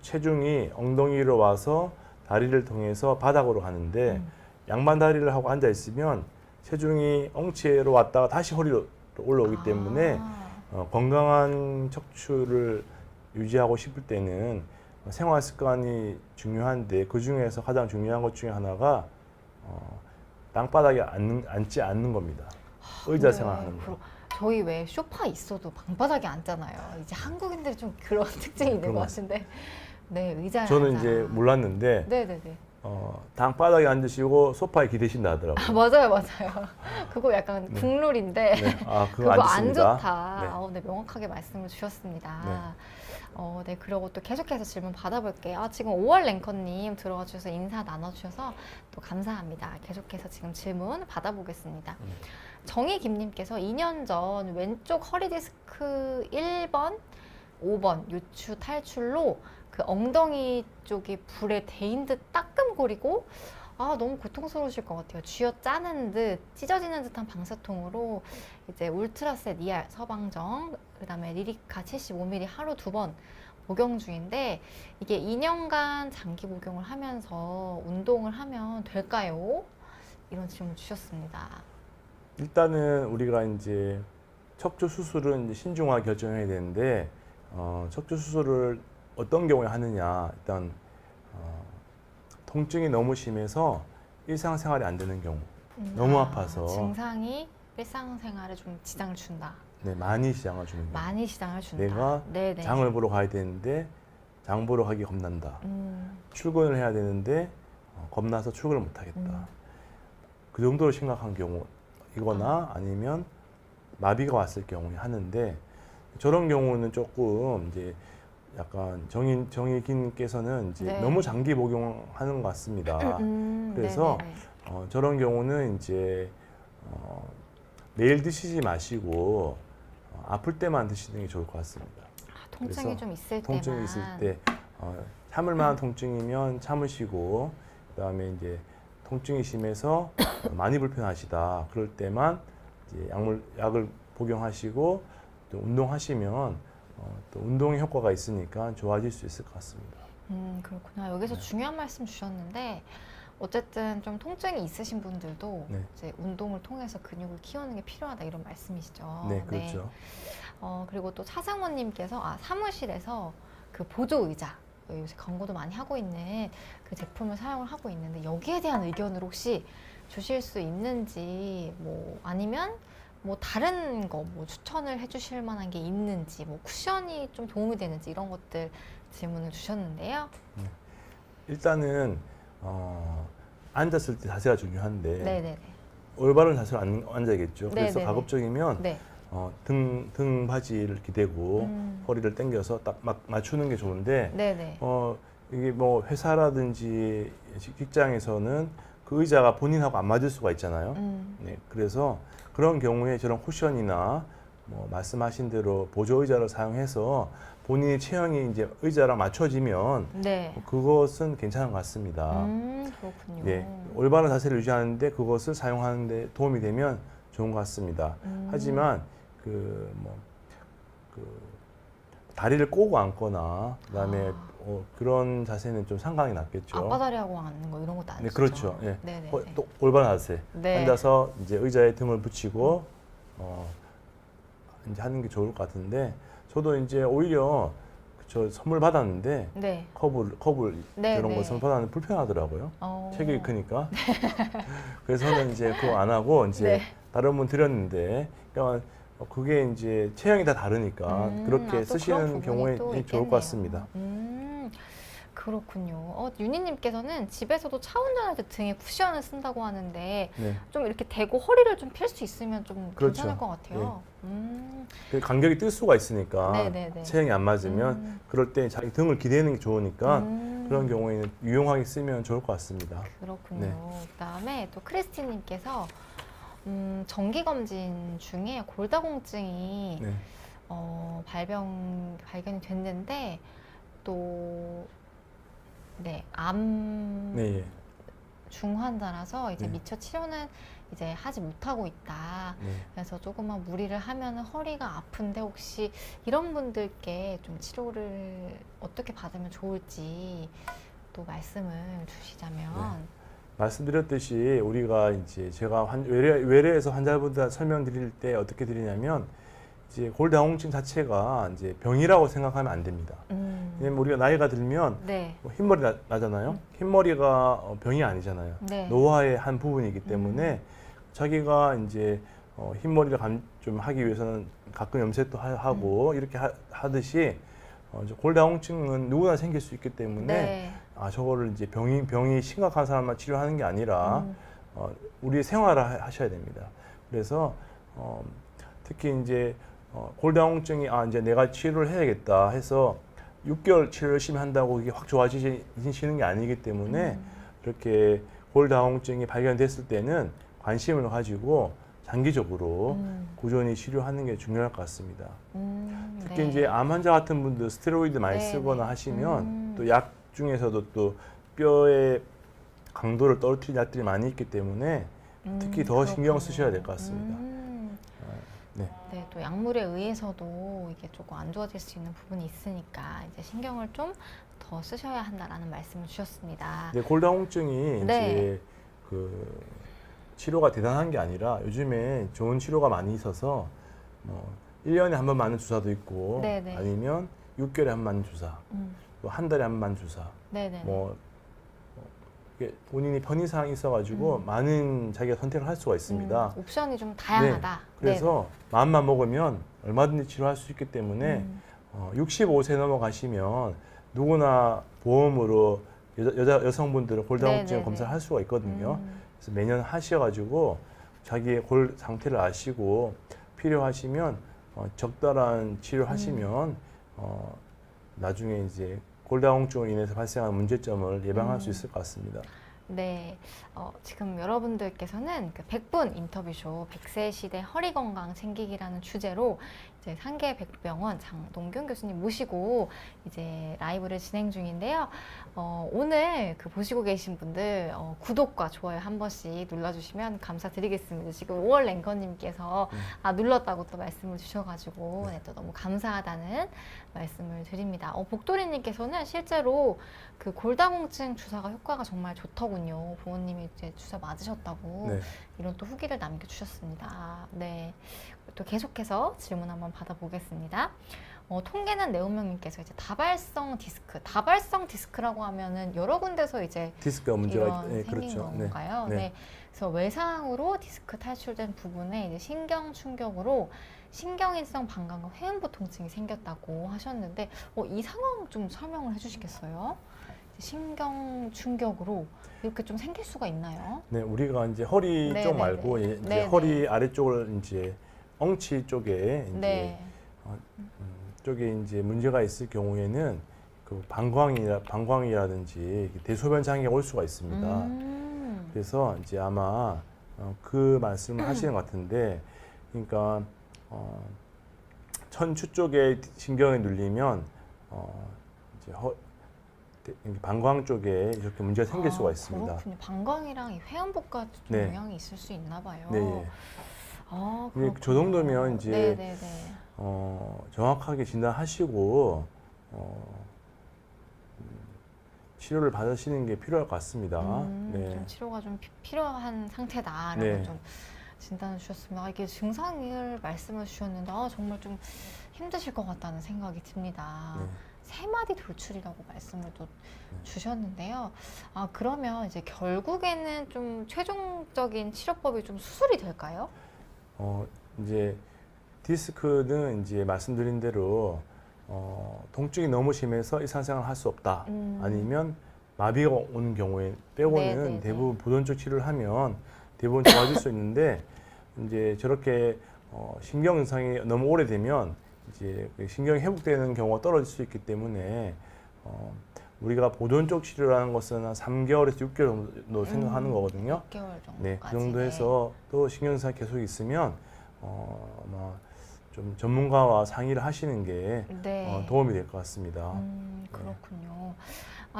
체중이 엉덩이로 와서 다리를 통해서 바닥으로 가는데 양반 다리를 하고 앉아 있으면 체중이 엉치로 왔다가 다시 허리로 올라오기 때문에 건강한 척추를 유지하고 싶을 때는 생활 습관이 중요한데 그 중에서 가장 중요한 것 중에 하나가 땅바닥에 앉지 않는 겁니다. 의자 생활하는 거. 저희 왜 소파 있어도 방바닥에 앉잖아요. 이제 한국인들이 좀 그런 특징이 있는 그런 것 것 같은데. 네, 의자에 저는 앉아. 이제 몰랐는데 네네네. 땅바닥에 앉으시고 소파에 기대신다 하더라고요. 맞아요. 그거 약간 네. 국룰인데 네. 그거 그거 안 앉습니다. 좋다. 네, 명확하게 말씀을 주셨습니다. 네, 그리고 또 계속해서 질문 받아볼게요. 지금 5월 랭커님 들어와 주셔서 인사 나눠주셔서 또 감사합니다. 계속해서 지금 질문 받아보겠습니다. 정희김님께서 2년 전 왼쪽 허리 디스크 1번, 5번 요추 탈출로 그 엉덩이 쪽이 불에 데인 듯 따끔거리고 너무 고통스러우실 것 같아요. 쥐어 짜는 듯 찢어지는 듯한 방사통으로 이제 울트라셋 ER 서방정 그다음에 리리카 75ml 하루 2번 복용 중인데 이게 2년간 장기 복용을 하면서 운동을 하면 될까요? 이런 질문 주셨습니다. 일단은 우리가 이제 척추 수술은 이제 신중하게 결정해야 되는데 척추 수술을 어떤 경우에 하느냐 일단 통증이 너무 심해서 일상생활이 안 되는 경우 너무 아파서 증상이 일상생활에 좀 지장을 준다. 네, 많이 지장을 주는 경우 많이 지장을 준다. 내가 네네. 장을 보러 가야 되는데 장 보러 가기 겁난다. 출근을 해야 되는데 겁나서 출근을 못 하겠다. 그 정도로 심각한 경우이거나 아니면 마비가 왔을 경우에 하는데 저런 경우는 조금 이제 약간 정희김께서는 이제 네. 너무 장기 복용하는 것 같습니다. 그래서 저런 경우는 이제 매일 드시지 마시고 아플 때만 드시는 게 좋을 것 같습니다. 통증이 좀 있을 통증이 때만. 있을 때 참을 만한 통증이면 참으시고 그다음에 이제 통증이 심해서 많이 불편하시다 그럴 때만 이제 약을 복용하시고 또 운동하시면 또 운동의 효과가 있으니까 좋아질 수 있을 것 같습니다. 그렇구나. 여기서 네. 중요한 말씀 주셨는데 어쨌든 좀 통증이 있으신 분들도 네. 이제 운동을 통해서 근육을 키우는 게 필요하다 이런 말씀이시죠. 네, 그렇죠. 그리고 또 차상원님께서 사무실에서 그 보조 의자 요새 광고도 많이 하고 있는 그 제품을 사용을 하고 있는데 여기에 대한 의견을 혹시 주실 수 있는지 뭐 아니면 뭐 다른 거 뭐 추천을 해주실 만한 게 있는지 뭐 쿠션이 좀 도움이 되는지 이런 것들 질문을 주셨는데요. 일단은 앉았을 때 자세가 중요한데 네네네. 올바른 자세로 앉아야겠죠. 그래서 네네네. 가급적이면 네. 등 바지를 기대고 허리를 당겨서 딱 맞추는 게 좋은데 네네. 이게 뭐 회사라든지 직장에서는 그 의자가 본인하고 안 맞을 수가 있잖아요. 네, 그래서 그런 경우에 저런 쿠션이나 뭐 말씀하신 대로 보조 의자를 사용해서 본인의 체형이 이제 의자랑 맞춰지면 네. 그것은 괜찮은 것 같습니다. 그렇군요. 네, 올바른 자세를 유지하는데 그것을 사용하는데 도움이 되면 좋은 것 같습니다. 하지만 다리를 꼬고 앉거나 그다음에 그런 자세는 좀 상관이 낮겠죠. 앞바다리하고 앉는 거 이런 것도 아니죠. 네, 그렇죠. 예. 네네. 또 올바른 자세. 네. 앉아서 이제 의자에 등을 붙이고 이제 하는 게 좋을 것 같은데 저도 이제 오히려 저 선물 받았는데 네. 컵을 네, 저런 네. 거 선물 받았는데 불편하더라고요. 어. 체격이 크니까. 그래서 저는 이제 그거 안 하고 이제 네. 다른 분 드렸는데 그러니까 그게 이제 체형이 다 다르니까 그렇게 또 쓰시는 그런 부분이 경우에 또 좋을 있겠네요. 것 같습니다. 그렇군요. 윤희님께서는 집에서도 차 운전할 때 등에 쿠션을 쓴다고 하는데 네. 좀 이렇게 대고 허리를 좀 펼 수 있으면 좀 그렇죠. 괜찮을 것 같아요. 그 간격이 뜰 수가 있으니까 네네네. 체형이 안 맞으면 그럴 때 자기 등을 기대는 게 좋으니까 그런 경우에는 유용하게 쓰면 좋을 것 같습니다. 그렇군요. 네. 그다음에 또 크리스티님께서 정기 중에 골다공증이 네. 발견이 됐는데 또 암 네, 예. 중환자라서 이제 네. 미처 치료는 이제 하지 못하고 있다. 네. 그래서 조금만 무리를 하면은 허리가 아픈데 혹시 이런 분들께 좀 치료를 어떻게 받으면 좋을지 또 말씀을 주시자면. 말씀드렸듯이 우리가 이제 제가 외래에서 환자분들 설명드릴 때 어떻게 드리냐면 이제 골다공증 자체가 이제 병이라고 생각하면 안 됩니다. 왜냐면 우리가 나이가 들면 네. 뭐 흰머리 나잖아요. 흰머리가 병이 아니잖아요. 네. 노화의 한 부분이기 때문에 자기가 이제 흰머리를 좀 하기 위해서는 가끔 염색도 하고 이렇게 하듯이 골다공증은 누구나 생길 수 있기 때문에 네. 저거를 이제 병이 심각한 사람만 치료하는 게 아니라 우리 생활을 하셔야 됩니다. 그래서 특히 이제 골다공증이 이제 내가 치료를 해야겠다 해서 6개월 치료 열심히 한다고 이게 확 좋아지시는 게 아니기 때문에 이렇게 골다공증이 발견됐을 때는 관심을 가지고 장기적으로 꾸준히 치료하는 게 중요할 것 같습니다. 특히 네. 이제 암 환자 같은 분들 스테로이드 많이 네, 쓰거나 네. 하시면 또 약 중에서도 또 뼈의 강도를 떨어뜨리는 약들이 많이 있기 때문에 특히 더 신경 쓰셔야 될 것 같습니다. 네. 네, 또 약물에 의해서도 이게 조금 안 좋아질 수 있는 부분이 있으니까 이제 신경을 좀 더 쓰셔야 한다라는 말씀을 주셨습니다. 네, 골다공증이 네. 이제 그 치료가 대단한 게 아니라 요즘에 좋은 치료가 많이 있어서 1년에 한 번 맞는 주사도 있고 네네. 아니면 6개월에 한 번 맞는 주사, 또 한 달에 한 번 맞는 주사. 네네. 이게 본인이 편의사항이 있어가지고 많은 자기가 선택을 할 수가 있습니다. 옵션이 좀 다양하다. 네, 그래서 마음만 먹으면 얼마든지 치료할 수 있기 때문에 65세 넘어가시면 누구나 보험으로 여성분들은 골다공증 네네네. 검사를 할 수가 있거든요. 그래서 매년 하셔가지고 자기의 골 상태를 아시고 필요하시면 적절한 치료하시면 나중에 이제 골다공증으로 인해서 발생하는 문제점을 예방할 수 있을 것 같습니다. 네, 지금 여러분들께서는 그 100분 인터뷰쇼 100세 시대 허리 건강 챙기기라는 주제로 이제 상계 백병원 장동균 교수님 모시고 이제 라이브를 진행 중인데요. 오늘 그 보시고 계신 분들 구독과 좋아요 한 번씩 눌러주시면 감사드리겠습니다. 지금 5월 랭커님께서 눌렀다고 또 말씀을 주셔가지고 네, 또 너무 감사하다는 말씀을 드립니다. 복도리님께서는 실제로 그 골다공증 주사가 효과가 정말 좋더군요. 부모님이 이제 주사 맞으셨다고 네. 이런 또 후기를 남겨주셨습니다. 네, 또 계속해서 질문 한번 받아보겠습니다. 통계는 내운명님께서 이제 다발성 디스크라고 하면은 여러 군데서 이제 디스크가 문제가 이런 네, 생긴 그렇죠. 건가요? 네. 네. 그래서 외상으로 디스크 탈출된 부분에 이제 신경 충격으로 신경인성 방광과 회음부 통증이 생겼다고 하셨는데 이 상황 좀 설명을 해주시겠어요? 신경 충격으로 이렇게 좀 생길 수가 있나요? 네, 우리가 이제 허리 네, 쪽 네, 말고 네. 이제 네, 네. 허리 아래쪽을 이제 엉치 쪽에 이제 네. 쪽에 이제 문제가 있을 경우에는 그 방광이라든지 대소변 장애가 올 수가 있습니다. 그래서 이제 아마 그 말씀을 하시는 것 같은데, 그러니까 천추 쪽에 신경이 눌리면 이제 방광 쪽에 이렇게 문제가 생길 수가 있습니다. 그렇군요. 방광이랑 이 회음부까지 좀 네. 영향이 있을 수 있나 봐요. 네, 예. 그렇군요. 저 정도면 이제 네네네. 정확하게 진단하시고 치료를 받으시는 게 필요할 것 같습니다. 네. 좀 치료가 좀 필요한 상태다라고 네. 좀 진단을 주셨습니다. 이게 증상을 말씀을 주셨는데 정말 좀 힘드실 것 같다는 생각이 듭니다. 네. 세 마디 돌출이라고 말씀을 또 주셨는데요. 그러면 이제 결국에는 좀 최종적인 치료법이 좀 수술이 될까요? 이제 디스크는 이제 말씀드린 대로 통증이 너무 심해서 일상생활을 할 수 없다. 아니면 마비가 오는 경우에 빼고는 네네네. 대부분 보존적 치료를 하면 대부분 좋아질 수 있는데 이제 저렇게 신경 증상이 너무 오래되면 이제 신경이 회복되는 경우가 떨어질 수 있기 때문에 우리가 보존적 치료라는 것은 한 3개월에서 6개월 정도 생각하는 거거든요. 6개월 정도까지. 네, 그 정도 해서 또 신경 증상이 계속 있으면 아마 좀 전문가와 상의를 하시는 게 네. 도움이 될 것 같습니다. 그렇군요.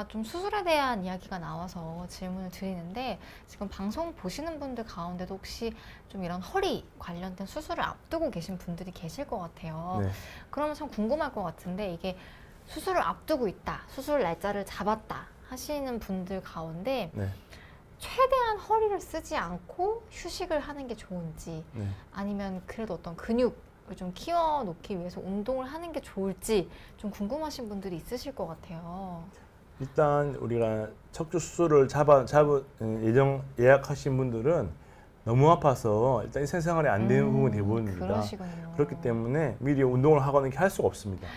좀 수술에 대한 이야기가 나와서 질문을 드리는데 지금 방송 보시는 분들 가운데도 혹시 좀 이런 허리 관련된 수술을 앞두고 계신 분들이 계실 것 같아요. 네. 그러면 참 궁금할 것 같은데 이게 수술을 앞두고 있다, 수술 날짜를 잡았다 하시는 분들 가운데 네. 최대한 허리를 쓰지 않고 휴식을 하는 게 좋은지 네. 아니면 그래도 어떤 근육을 좀 키워놓기 위해서 운동을 하는 게 좋을지 좀 궁금하신 분들이 있으실 것 같아요. 일단 우리가 척추 수술을 예약하신 분들은 너무 아파서 일단 일상생활이 안 되는 부분이 대부분입니다. 그러시군요. 그렇기 때문에 미리 운동을 하거나 이렇게 할 수가 없습니다.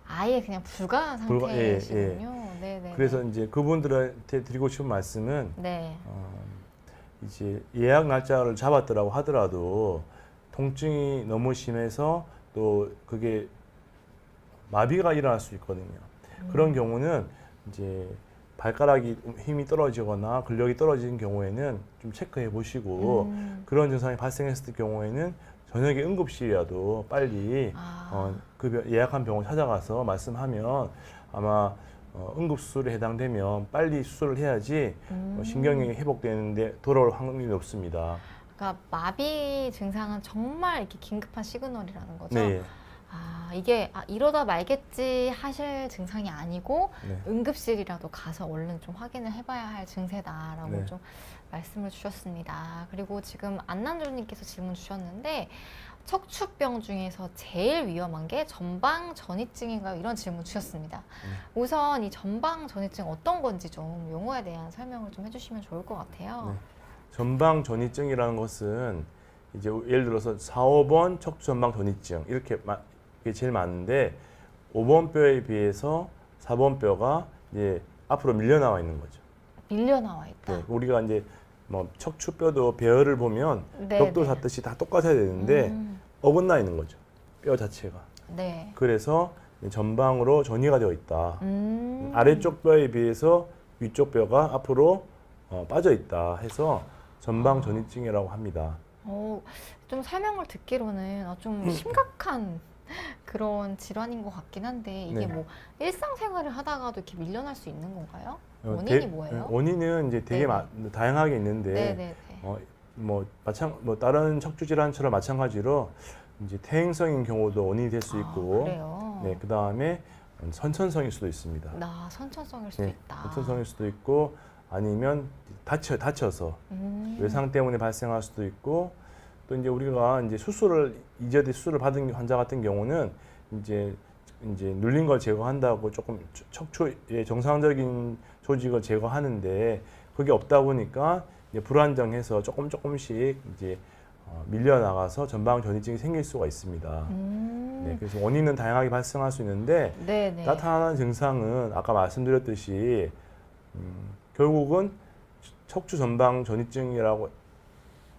아예 그냥 불가 상태시군요. 네네. 그래서 이제 그분들한테 드리고 싶은 말씀은 네. 이제 예약 날짜를 잡았더라고 하더라도 통증이 너무 심해서 또 그게 마비가 일어날 수 있거든요. 그런 경우는 이제 발가락이 힘이 떨어지거나 근력이 떨어지는 경우에는 좀 체크해 보시고 그런 증상이 발생했을 경우에는 저녁에 응급실이라도 빨리 그 예약한 병원 찾아가서 말씀하면 아마 응급수술에 해당되면 빨리 수술을 해야지 신경이 회복되는데 돌아올 확률이 높습니다. 그러니까 마비 증상은 정말 이렇게 긴급한 시그널이라는 거죠. 네. 이게 이러다 말겠지 하실 증상이 아니고 네. 응급실이라도 가서 얼른 좀 확인을 해봐야 할 증세다라고 네. 좀 말씀을 주셨습니다. 그리고 지금 안난조님께서 질문 주셨는데 척추병 중에서 제일 위험한 게 전방전이증인가요? 이런 질문 주셨습니다. 우선 이 전방전이증 어떤 건지 좀 용어에 대한 설명을 좀 해주시면 좋을 것 같아요. 네. 전방전이증이라는 것은 이제 예를 들어서 4, 5번 척추 전방전이증 이렇게 이게 제일 많은데 5번 뼈에 비해서 4번 뼈가 이제 앞으로 밀려 나와 있는 거죠. 밀려 나와 있다. 네, 우리가 이제 뭐 척추뼈도 배열을 보면 네, 벽돌 네. 닿듯이 다 똑같아야 되는데 어긋나 있는 거죠. 뼈 자체가. 네. 그래서 전방으로 전이가 되어 있다. 음. 아래쪽 뼈에 비해서 위쪽 뼈가 앞으로 빠져 있다 해서 전방 전이증이라고 합니다. 좀 설명을 듣기로는 좀 심각한 그런 질환인 것 같긴 한데 이게 네. 뭐 일상생활을 하다가도 이렇게 밀려날 수 있는 건가요? 원인이 뭐예요? 원인은 이제 되게 다양하게 있는데 네네네. 뭐 다른 척추 질환처럼 마찬가지로 이제 퇴행성인 경우도 원인이 될 수 있고, 그래요? 네, 그 다음에 선천성일 수도 있습니다. 나 선천성일 수도 네, 있다. 선천성일 수도 있고, 아니면 다쳐서 외상 때문에 발생할 수도 있고, 또 이제 우리가 이제 이저대 수술을 받은 환자 같은 경우는 이제 눌린 걸 제거한다고 조금 척추의 정상적인 조직을 제거하는데 그게 없다 보니까 이제 불안정해서 조금씩 이제 밀려나가서 전방 전이증이 생길 수가 있습니다. 네, 그래서 원인은 다양하게 발생할 수 있는데 네네. 나타나는 증상은 아까 말씀드렸듯이 결국은 척추 전방 전이증이라고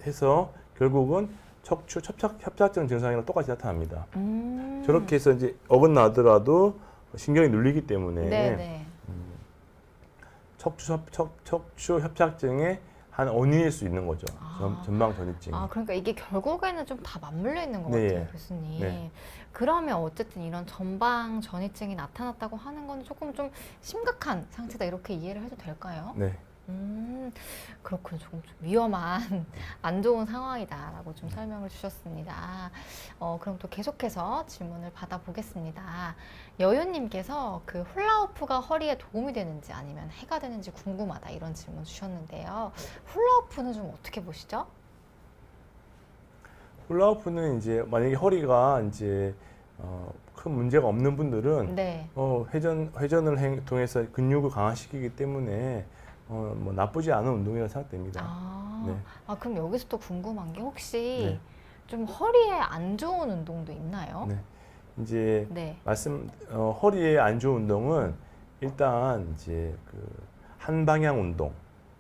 해서 결국은 척추 협착증 증상이랑 똑같이 나타납니다. 저렇게 해서 이제 어긋나더라도 신경이 눌리기 때문에 네네. 척추 협착증의 한 원인일 수 있는 거죠. 전방 전이증. 그러니까 이게 결국에는 좀 다 맞물려 있는 것 네. 같아요, 교수님. 네. 그러면 어쨌든 이런 전방 전이증이 나타났다고 하는 건 조금 좀 심각한 상태다 이렇게 이해를 해도 될까요? 네. 그렇군요. 조금 좀 위험한 안 좋은 상황이다라고 좀 설명을 주셨습니다. 그럼 또 계속해서 질문을 받아보겠습니다. 여윤님께서 그 훌라후프가 허리에 도움이 되는지 아니면 해가 되는지 궁금하다 이런 질문 주셨는데요. 훌라후프는 좀 어떻게 보시죠? 훌라후프는 이제 만약에 허리가 이제 큰 문제가 없는 분들은 네. 회전을 통해서 근육을 강화시키기 때문에 뭐 나쁘지 않은 운동이라고 생각됩니다. 네. 그럼 여기서 또 궁금한 게 혹시 네. 좀 허리에 안 좋은 운동도 있나요? 네. 이제 네. 허리에 안 좋은 운동은 일단 이제 그 한방향 운동,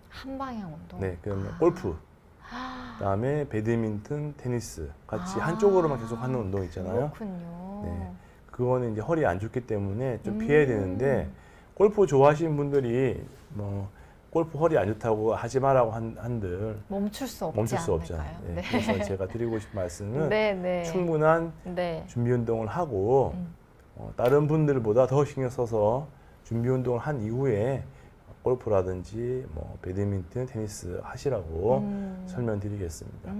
한방향 운동. 네, 그러면 골프, 그다음에 배드민턴, 테니스 같이 한쪽으로만 계속 하는 운동 있잖아요. 그렇군요. 네, 그거는 이제 허리에 안 좋기 때문에 좀 피해야 되는데 골프 좋아하시는 분들이 뭐 골프 허리 안 좋다고 하지 마라고 한들 멈출 수 멈출 수 않을까요? 없잖아요. 네. 네. 그래서 제가 드리고 싶은 말씀은 네. 충분한 네. 준비 운동을 하고 다른 분들보다 더 신경 써서 준비 운동을 한 이후에 골프라든지 뭐 배드민턴, 테니스 하시라고 설명드리겠습니다.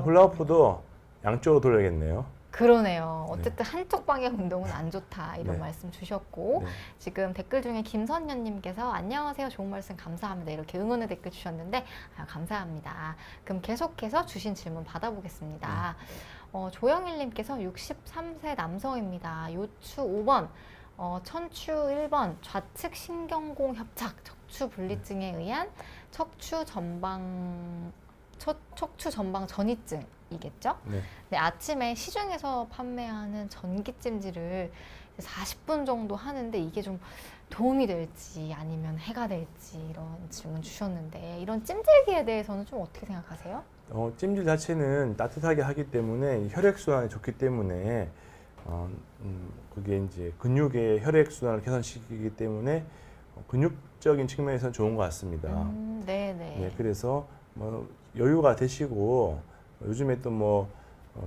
훌라후프도 양쪽으로 돌려야겠네요. 그러네요. 어쨌든 한쪽 방향 운동은 안 좋다 이런 네. 말씀 주셨고 네. 지금 댓글 중에 김선녀님께서 안녕하세요. 좋은 말씀 감사합니다. 이렇게 응원의 댓글 주셨는데 감사합니다. 그럼 계속해서 주신 질문 받아보겠습니다. 조영일님께서 63세 남성입니다. 요추 5번, 천추 1번, 좌측 신경공 협착, 척추 분리증에 의한 척추 전방 전이증이겠죠? 네. 네, 아침에 시중에서 판매하는 전기찜질을 40분 정도 하는데 이게 좀 도움이 될지 아니면 해가 될지 이런 질문 주셨는데 이런 찜질기에 대해서는 좀 어떻게 생각하세요? 찜질 자체는 따뜻하게 하기 때문에 혈액순환에 좋기 때문에 그게 이제 근육의 혈액순환을 개선시키기 때문에 근육적인 측면에서는 좋은 것 같습니다. 네네. 네, 그래서 뭐 여유가 되시고 요즘에 또 뭐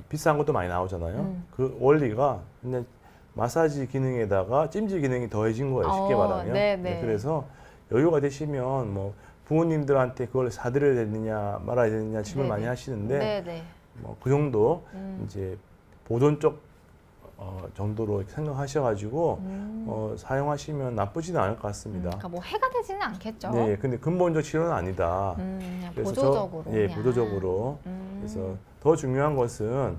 비싼 것도 많이 나오잖아요. 그 원리가 그냥 마사지 기능에다가 찜질 기능이 더해진 거예요. 쉽게 말하면. 네네. 네, 그래서 여유가 되시면 뭐 부모님들한테 그걸 사드려야 되느냐 말아야 되느냐 질문 많이 하시는데 네네. 뭐 그 정도 이제 보존적 정도로 생각하셔가지고 사용하시면 나쁘지는 않을 것 같습니다. 그러니까 뭐 해가 되지는 않겠죠? 네, 근데 근본적 치료는 아니다. 그냥 그래서 보조적으로. 예, 그냥. 보조적으로. 그래서 더 중요한 것은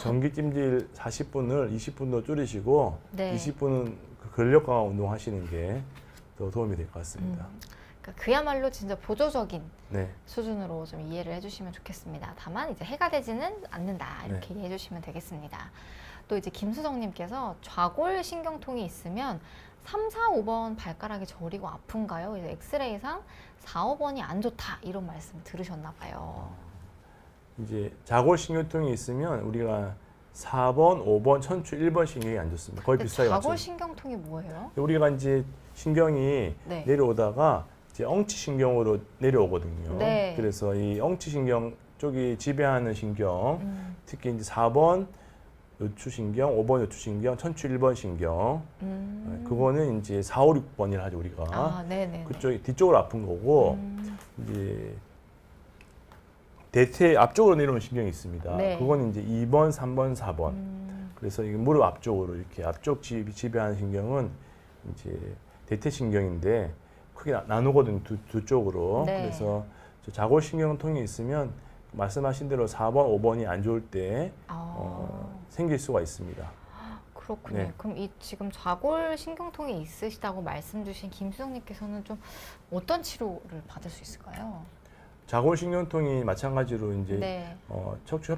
전기 찜질 40분을 20분도 줄이시고 네. 20분은 그 근력 강화 운동 하시는 게 더 도움이 될 것 같습니다. 그러니까 그야말로 진짜 보조적인 네. 수준으로 좀 이해를 해주시면 좋겠습니다. 다만 이제 해가 되지는 않는다 이렇게 이해해 주시면 되겠습니다. 또 이제 김수정님께서 좌골 신경통이 있으면 3, 4, 5번 발가락이 저리고 아픈가요? 이제 엑스레이상 4, 5번이 안 좋다 이런 말씀 들으셨나 봐요. 이제 좌골 신경통이 있으면 우리가 4번, 5번, 천추 1번 신경이 안 좋습니다. 거의 비슷하게 좌골 맞춰요. 신경통이 뭐예요? 우리가 이제 신경이 네. 내려오다가 이제 엉치신경으로 내려오거든요. 네. 그래서 이 엉치신경 쪽이 지배하는 신경, 특히 이제 4번 요추신경, 5번 요추신경, 천추 1번 신경, 그거는 이제 4, 5, 6번이라 하죠 우리가. 아, 네네. 그쪽이 뒤쪽으로 아픈 거고 이제 대퇴 앞쪽으로 내려오는 신경이 있습니다. 네. 그건 이제 2번, 3번, 4번. 그래서 이게 무릎 앞쪽으로 이렇게 앞쪽 지배하는 신경은 이제 대퇴신경인데 크게 나누거든요 두 쪽으로. 네. 그래서 저 자골신경통이 있으면 말씀하신 대로 4번, 5번이 안 좋을 때 생길 수가 있습니다. 그렇군요. 네. 그럼 이 지금 좌골 신경통이 있으시다고 말씀 주신 김수영님께서는 좀 어떤 치료를 받을 수 있을까요? 자골신경통이 마찬가지로 이제 네. 척추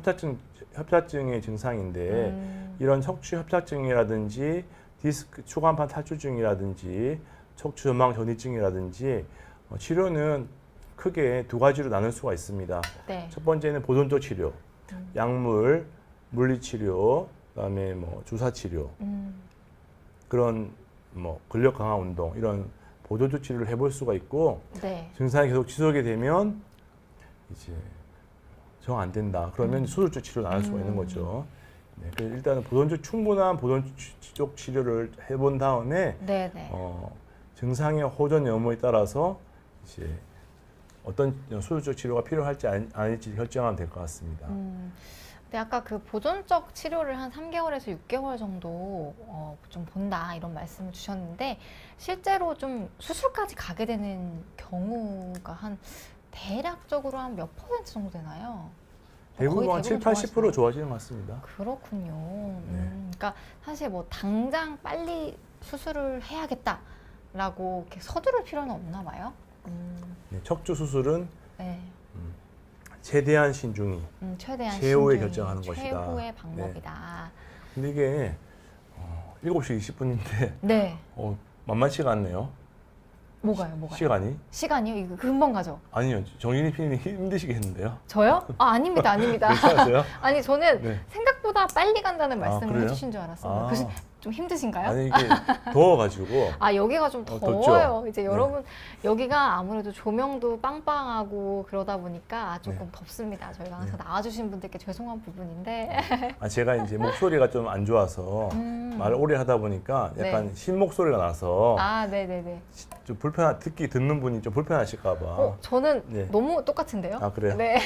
협착증의 증상인데 이런 척추 협착증이라든지 디스크 추간판 탈출증이라든지 척추 전망 전이증이라든지 치료는 크게 두 가지로 나눌 수가 있습니다. 네. 첫 번째는 보존적 치료, 약물, 물리치료, 그다음에 뭐 주사치료 그런 뭐 근력 강화 운동 이런 보존적 치료를 해볼 수가 있고 네. 증상이 계속 지속이 되면 이제 정 안 된다. 그러면 수술적 치료를 나눌 수가 있는 거죠. 네, 그래서 일단은 충분한 보존적 치료를 해본 다음에 네네. 증상의 호전 여부에 따라서 이제 어떤 수술적 치료가 필요할지 아닐지 결정하면 될 것 같습니다. 근데 아까 그 보존적 치료를 한 3개월에서 6개월 정도 좀 본다 이런 말씀을 주셨는데 실제로 좀 수술까지 가게 되는 경우가 한 대략적으로 한 몇 % 정도 되나요? 대부분 한 7, 80% 좋아지는 것 같습니다. 그렇군요. 네. 그러니까 사실 뭐 당장 빨리 수술을 해야겠다라고 이렇게 서두를 필요는 없나 봐요. 네, 척추 수술은 네. 최대한 신중히 최대한 최후에 신중히 결정하는 것이다. 최후의 방법이다. 근데 이게 7시 20분인데 네. 만만치가 않네요. 뭐가요? 시간이? 시간이요? 이거 금방 가죠? 아니요. 정인희 PD님 힘드시겠는데요? 저요? 아닙니다. 아닙니다. 괜찮으세요? 아니, 저는 네. 생각보다 빨리 간다는 말씀을 그래요? 해주신 줄 알았어요. 아. 교수님, 좀 힘드신가요? 아니 이게 더워가지고 여기가 좀 덥죠? 더워요. 이제 네. 여러분, 여기가 아무래도 조명도 빵빵하고 그러다 보니까 조금 네. 덥습니다. 저희가 항상 나와주신 분들께 죄송한 부분인데. 제가 이제 목소리가 좀 안 좋아서 말을 오래 하다 보니까 약간 네. 신 목소리가 나서 네네네. 좀 듣는 분이 좀 불편하실까봐. 저는 네. 너무 똑같은데요? 그래요? 네.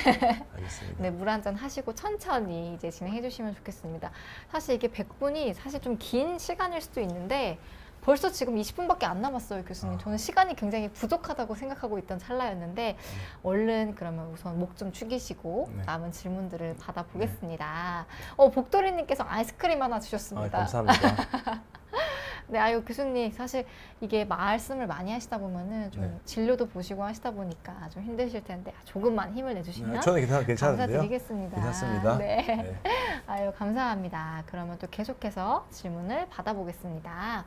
알겠습니다. 네, 물 한 잔 하시고 천천히 이제 진행해 주시면 좋겠습니다. 사실 이게 100분이 사실 좀 긴 시간일 수도 있는데 벌써 지금 20분밖에 안 남았어요, 교수님. 저는 시간이 굉장히 부족하다고 생각하고 있던 찰나였는데 얼른 그러면 우선 목 좀 축이시고 네. 남은 질문들을 받아보겠습니다. 복도리님께서 아이스크림 하나 주셨습니다. 감사합니다. 네, 교수님 사실 이게 말씀을 많이 하시다 보면은 좀 네. 진료도 보시고 하시다 보니까 좀 힘드실 텐데 조금만 힘을 내주시면 저는 괜찮은데요? 감사드리겠습니다. 괜찮습니다. 네. 감사합니다. 그러면 또 계속해서 질문을 받아보겠습니다.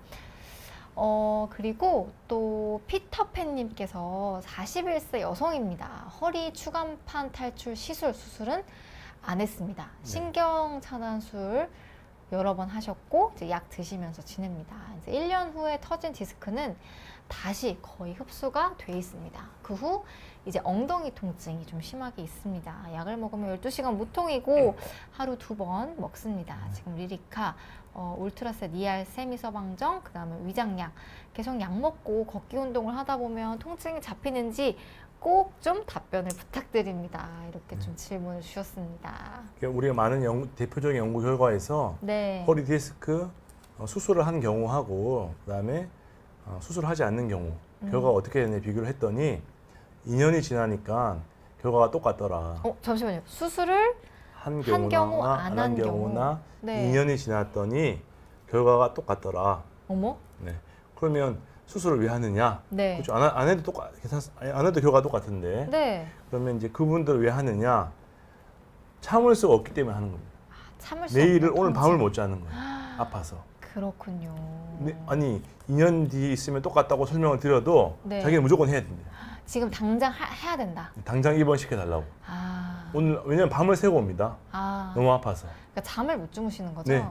그리고 또 피터팬님께서 41세 여성입니다. 허리 추간판 탈출 수술은 안 했습니다. 신경 차단술 여러 번 하셨고 이제 약 드시면서 지냅니다. 이제 1년 후에 터진 디스크는 다시 거의 흡수가 돼 있습니다. 그 후 이제 엉덩이 통증이 좀 심하게 있습니다. 약을 먹으면 12시간 무통이고 하루 2번 먹습니다. 지금 리리카, 울트라셋, ER, 세미서방정, 그 다음에 위장약 계속 약 먹고 걷기 운동을 하다 보면 통증이 잡히는지 꼭 좀 답변을 부탁드립니다. 이렇게 좀 질문을 주셨습니다. 우리가 많은 대표적인 연구 결과에서 네. 허리 디스크 수술을 한 경우하고 그다음에 수술하지 않는 경우 결과가 어떻게 되냐 비교를 했더니 2년이 지나니까 결과가 똑같더라. 잠시만요. 수술을 한 경우, 경우나 안 안 한 한 경우나 네. 2년이 지났더니 결과가 똑같더라. 어머? 네. 그러면 수술을 왜 하느냐? 네. 그렇죠. 안 해도 안 해도 결과가 똑같은데. 네. 그러면 이제 그분들을 왜 하느냐? 참을 수가 없기 때문에 하는 겁니다. 참을 수 내일을 없는 오늘 통증. 밤을 못 자는 거예요. 아파서. 그렇군요. 근데 아니 2년 뒤에 있으면 똑같다고 설명을 드려도 네. 자기는 무조건 해야 된대요. 지금 당장 해야 된다. 당장 입원시켜달라고. 아. 오늘 왜냐면 밤을 새고 옵니다. 너무 아파서. 그러니까 잠을 못 주무시는 거죠? 네.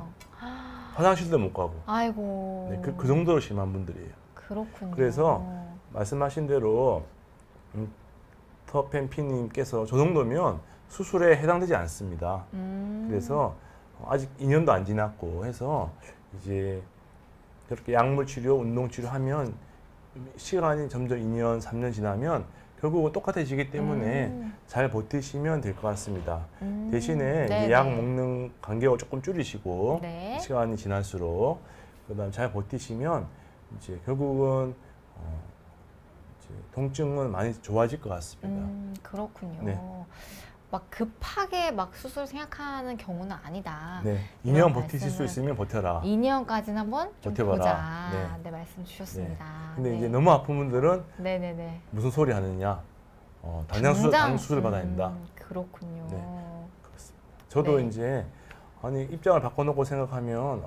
화장실도 못 가고. 아이고. 네, 그 정도로 심한 분들이에요. 그렇군요. 그래서 말씀하신 대로 터펜피님께서 저 정도면 수술에 해당되지 않습니다. 그래서 아직 2년도 안 지났고 해서 이제 그렇게 약물 치료, 운동 치료하면 시간이 점점 2년, 3년 지나면 결국은 똑같아지기 때문에 잘 버티시면 될 것 같습니다. 대신에 이제 약 먹는 간격을 조금 줄이시고 네. 시간이 지날수록 그다음 잘 버티시면 이제 결국은 이제 통증은 많이 좋아질 것 같습니다. 그렇군요. 네. 막 급하게 막 수술 생각하는 경우는 아니다. 네, 이런 2년 버티실 수 말씀을 있으면 버텨라. 2년까지는 한번 좀 버텨봐라. 보자. 네. 네, 말씀 주셨습니다. 근데 네. 이제 너무 아픈 분들은 네네네. 무슨 소리 하느냐? 단양 수술 받아야 된다. 그렇군요. 네. 저도 네. 이제 아니 입장을 바꿔놓고 생각하면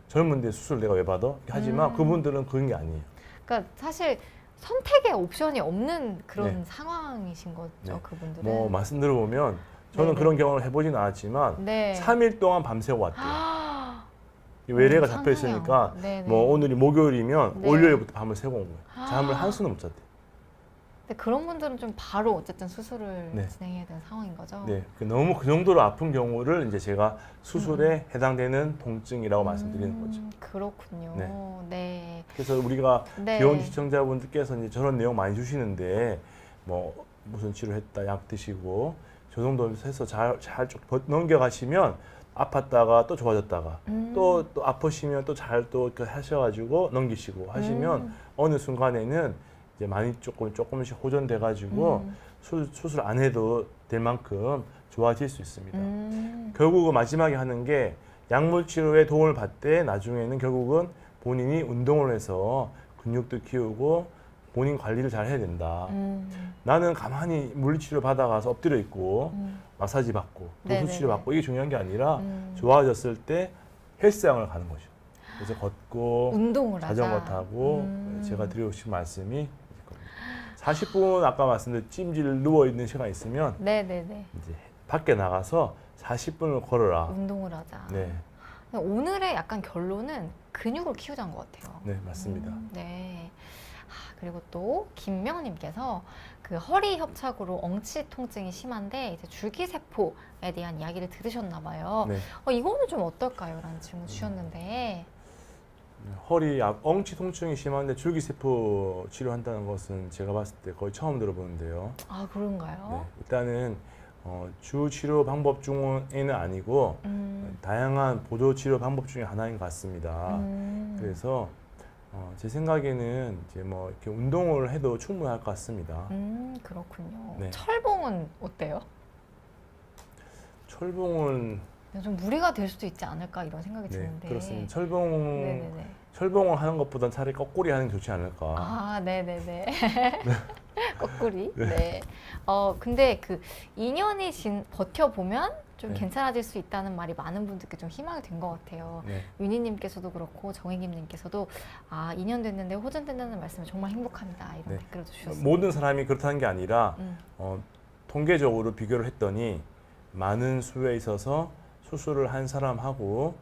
젊은데 수술 내가 왜 받아? 하지만 그분들은 그런 게 아니에요. 그러니까 사실 선택의 옵션이 없는 그런 네. 상황이신 거죠, 네. 그분들은. 뭐 말씀 들어보면 저는 네네. 그런 경험을 해보지는 않았지만 네. 3일 동안 밤새고 왔대요. 외래가 잡혀 있으니까 네네. 뭐 오늘이 목요일이면 네. 월요일부터 밤을 새고 온 거예요. 잠을 한숨도 못 잤대요. 근데 그런 분들은 좀 바로 어쨌든 수술을 네. 진행해야 되는 상황인 거죠. 네, 너무 그 정도로 아픈 경우를 이제 제가 수술에 해당되는 통증이라고 말씀드리는 거죠. 그렇군요. 네. 네. 그래서 우리가 네. 비혼 시청자분들께서 이제 저런 내용 많이 주시는데 뭐 무슨 치료했다 약 드시고 저 정도 해서 잘 넘겨가시면 아팠다가 또 좋아졌다가 또 아프시면 또 잘 또 하셔가지고 넘기시고 하시면 어느 순간에는 이제 많이 조금씩 호전돼 가지고 수술 안 해도 될 만큼 좋아질 수 있습니다. 결국은 마지막에 하는 게 약물 치료에 도움을 받되 나중에는 결국은 본인이 운동을 해서 근육도 키우고 본인 관리를 잘 해야 된다. 나는 가만히 물리치료 받아가서 엎드려 있고 마사지 받고 도수치료 받고 이게 중요한 게 아니라 좋아졌을 때 헬스장을 가는 거죠. 그래서 걷고 운동을 자전거 하자. 타고 제가 드리고 싶은 말씀이 40분 아까 말씀드린 찜질 누워 있는 시간 있으면 네네네. 이제 밖에 나가서 40분을 걸어라. 운동을 하자. 네, 오늘의 약간 결론은 근육을 키우자인 것 같아요. 네 맞습니다. 네. 그리고 또 김명님께서 그 허리 협착으로 엉치 통증이 심한데 이제 줄기세포에 대한 이야기를 들으셨나 봐요. 네. 이거는 좀 어떨까요? 라는 질문 주셨는데 허리 엉치 통증이 심한데 줄기세포 치료한다는 것은 제가 봤을 때 거의 처음 들어보는데요. 아 그런가요? 네, 일단은 주 치료 방법 중에는 아니고 다양한 보조 치료 방법 중에 하나인 것 같습니다. 그래서 제 생각에는 이제 뭐 이렇게 운동을 해도 충분할 것 같습니다. 그렇군요. 네. 철봉은 어때요? 철봉은 좀 무리가 될 수도 있지 않을까 이런 생각이 네, 드는데. 그렇습니다. 네네네. 철봉을 하는 것보단 차라리 거꾸리 하는 게 좋지 않을까. 아, 네네네. 거꾸리. 네. 근데 그 2년이 버텨보면 좀 네. 괜찮아질 수 있다는 말이 많은 분들께 좀 희망이 된 것 같아요. 네. 윤희님께서도 그렇고 정혜김님께서도 2년 됐는데 호전된다는 말씀을 정말 행복합니다. 이런 네. 댓글도 주셨습니다. 모든 사람이 그렇다는 게 아니라 음. 통계적으로 비교를 했더니 많은 수에 있어서 수술을 한 사람하고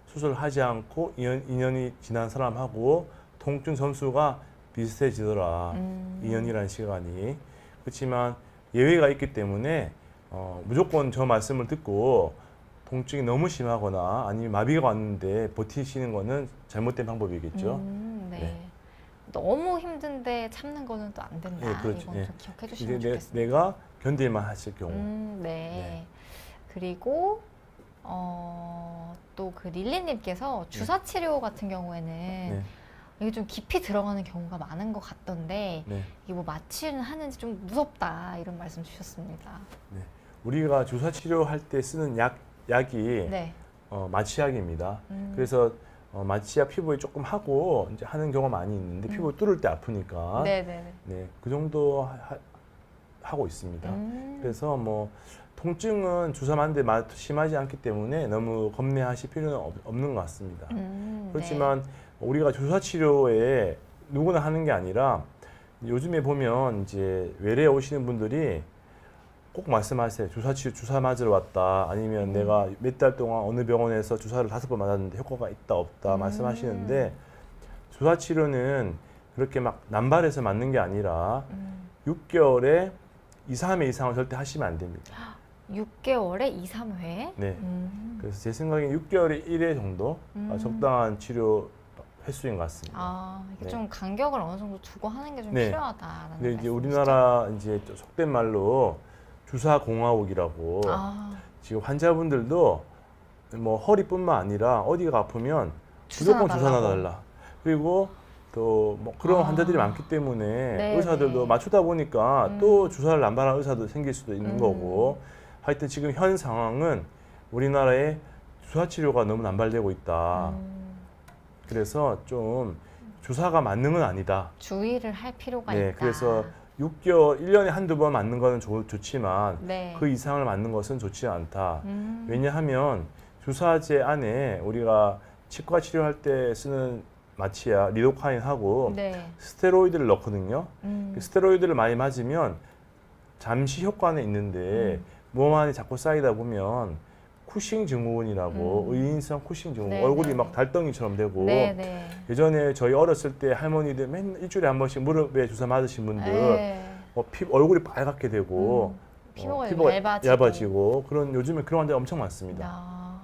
수술을 하지 않고 2년이 지난 사람하고 통증 점수가 비슷해지더라. 2년이라는 시간이. 그렇지만 예외가 있기 때문에 무조건 저 말씀을 듣고 통증이 너무 심하거나 아니면 마비가 왔는데 버티시는 거는 잘못된 방법이겠죠. 네. 네. 너무 힘든데 참는 거는 또 안 된다. 네, 그렇죠. 이건 네. 좀 기억해 주시면 이제 좋겠습니다. 내가 견딜만 하실 경우. 네. 네. 그리고 또 그 릴리님께서 주사 치료 같은 경우에는 네. 이게 좀 깊이 들어가는 경우가 많은 것 같던데 네. 이게 뭐 마취는 하는지 좀 무섭다 이런 말씀 주셨습니다. 네. 우리가 주사 치료할 때 쓰는 약이 네. 마취약입니다. 그래서 마취약 피부에 조금 하고 이제 하는 경우가 많이 있는데 피부 뚫을 때 아프니까 네네네. 네, 그 정도 하고 있습니다. 그래서 뭐 통증은 주사 맞는데 심하지 않기 때문에 너무 겁내하실 필요는 없는 것 같습니다. 그렇지만 우리가 주사 치료에 누구나 하는 게 아니라 요즘에 보면 이제 외래에 오시는 분들이 꼭 말씀하세요. 주사 맞으러 왔다. 아니면 내가 몇 달 동안 어느 병원에서 주사를 5번 맞았는데 효과가 있다 없다 말씀하시는데 주사 치료는 그렇게 막 남발해서 맞는 게 아니라 6개월에 2, 3회 이상은 절대 하시면 안 됩니다. 6개월에 2, 3회? 네. 그래서 제 생각엔 6개월에 1회 정도 적당한 치료 횟수인 것 같습니다. 아, 이게 네. 좀 간격을 어느 정도 두고 하는 게 좀 네. 필요하다라는 근데 이제 말씀이시죠? 우리나라 이제 속된 말로 주사 공화국이라고 아, 지금 환자분들도 뭐 허리뿐만 아니라 어디가 아프면 무조건 주사 달라고. 놔달라. 그리고 또 뭐 그런 아. 환자들이 많기 때문에 네, 의사들도 네. 맞추다 보니까 또 주사를 남발하는 의사도 생길 수도 있는 음. 거고 하여튼 지금 현 상황은 우리나라에 주사 치료가 너무 남발되고 있다. 그래서 좀 주사가 맞는 건 아니다. 주의를 할 필요가 네, 있다. 그래서 6개월, 1년에 한두 번 맞는 거는 좋지만 네. 그 이상을 맞는 것은 좋지 않다. 음. 왜냐하면 주사제 안에 우리가 치과 치료할 때 쓰는 마취약, 리도카인하고 네. 스테로이드를 넣거든요. 음. 그 스테로이드를 많이 맞으면 잠시 효과는 있는데 몸 안에 자꾸 쌓이다 보면 쿠싱 증후군이라고 의인성 쿠싱 증후군, 네, 얼굴이 네. 막 달덩이처럼 되고 네, 네. 예전에 저희 어렸을 때 할머니들 맨 일주일에 한 번씩 무릎에 주사 맞으신 분들 네. 얼굴이 빨갛게 되고 피부가 얇아지고 그런 요즘에 그런 환자 엄청 많습니다. 야.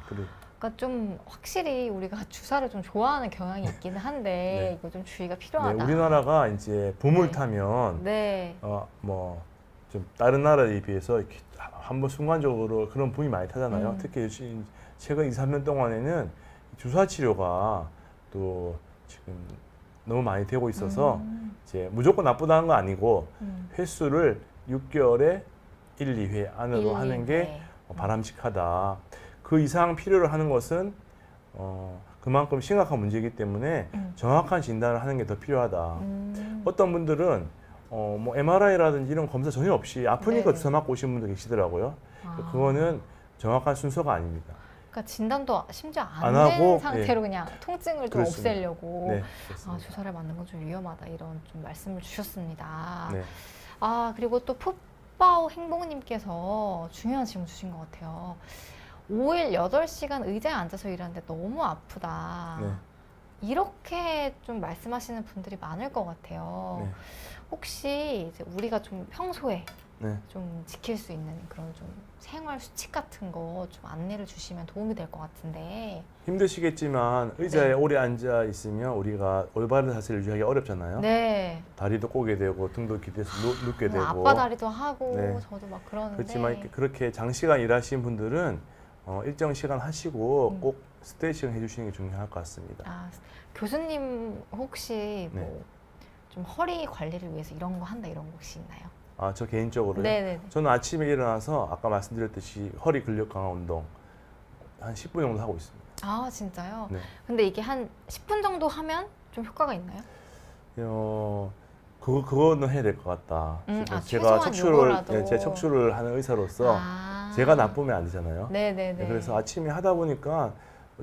그래. 그러니까 좀 확실히 우리가 주사를 좀 좋아하는 경향이 있기는 한데 네. 이거 좀 주의가 네, 필요하다. 우리나라가 이제 봄을 네. 타면 네. 뭐 좀 다른 나라에 비해서 이렇게 한번 순간적으로 그런 붐이 많이 타잖아요. 특히 최근 2, 3년 동안에는 주사 치료가 또 지금 너무 많이 되고 있어서 이제 무조건 나쁘다는 건 아니고 횟수를 6개월에 1, 2회 안으로 하는 게 바람직하다. 그 이상 필요로 하는 것은 그만큼 심각한 문제이기 때문에 정확한 진단을 하는 게 더 필요하다. 어떤 분들은 뭐 MRI라든지 이런 검사 전혀 없이 아프니까 네. 주사 맞고 오신 분도 계시더라고요. 아. 그거는 정확한 순서가 아닙니다. 그러니까 진단도 심지어 안 안 된 하고, 상태로 그냥 통증을 좀 그렇습니다. 없애려고 네, 아, 그렇습니다. 주사를 맞는 건 좀 위험하다 이런 좀 말씀을 주셨습니다. 네. 아, 그리고 또 풋바오 행복님께서 중요한 질문 주신 것 같아요. 5일 8시간 의자에 앉아서 일하는데 너무 아프다. 네. 이렇게 좀 말씀하시는 분들이 많을 것 같아요. 네. 혹시 이제 우리가 좀 평소에 네. 좀 지킬 수 있는 그런 좀 생활 수칙 같은 거 좀 안내를 주시면 도움이 될 것 같은데. 힘드시겠지만 의자에 네. 오래 앉아 있으면 우리가 올바른 자세를 유지하기 어렵잖아요. 네. 다리도 꼬게 되고 등도 기대서 눕게 되고. 아빠 다리도 하고 네. 저도 막 그러는데. 그렇지만 그렇게 장시간 일하신 분들은 일정 시간 하시고 꼭 스트레칭 해주시는 게 중요할 것 같습니다. 아, 교수님 혹시 네. 뭐 좀 허리 관리를 위해서 이런 거 한다 이런 거 혹시 있나요? 저 개인적으로요. 네네. 저는 아침에 일어나서 아까 말씀드렸듯이 허리 근력 강화 운동 한 10분 정도 하고 있습니다. 아, 진짜요? 네. 근데 이게 한 10분 정도 하면 좀 효과가 있나요? 그거는 해야 될 것 같다. 제가 최소한 요거라도. 제 척추를 하는 의사로서 아. 제가 나쁘면 안 되잖아요. 네네네. 네, 그래서 아침에 하다 보니까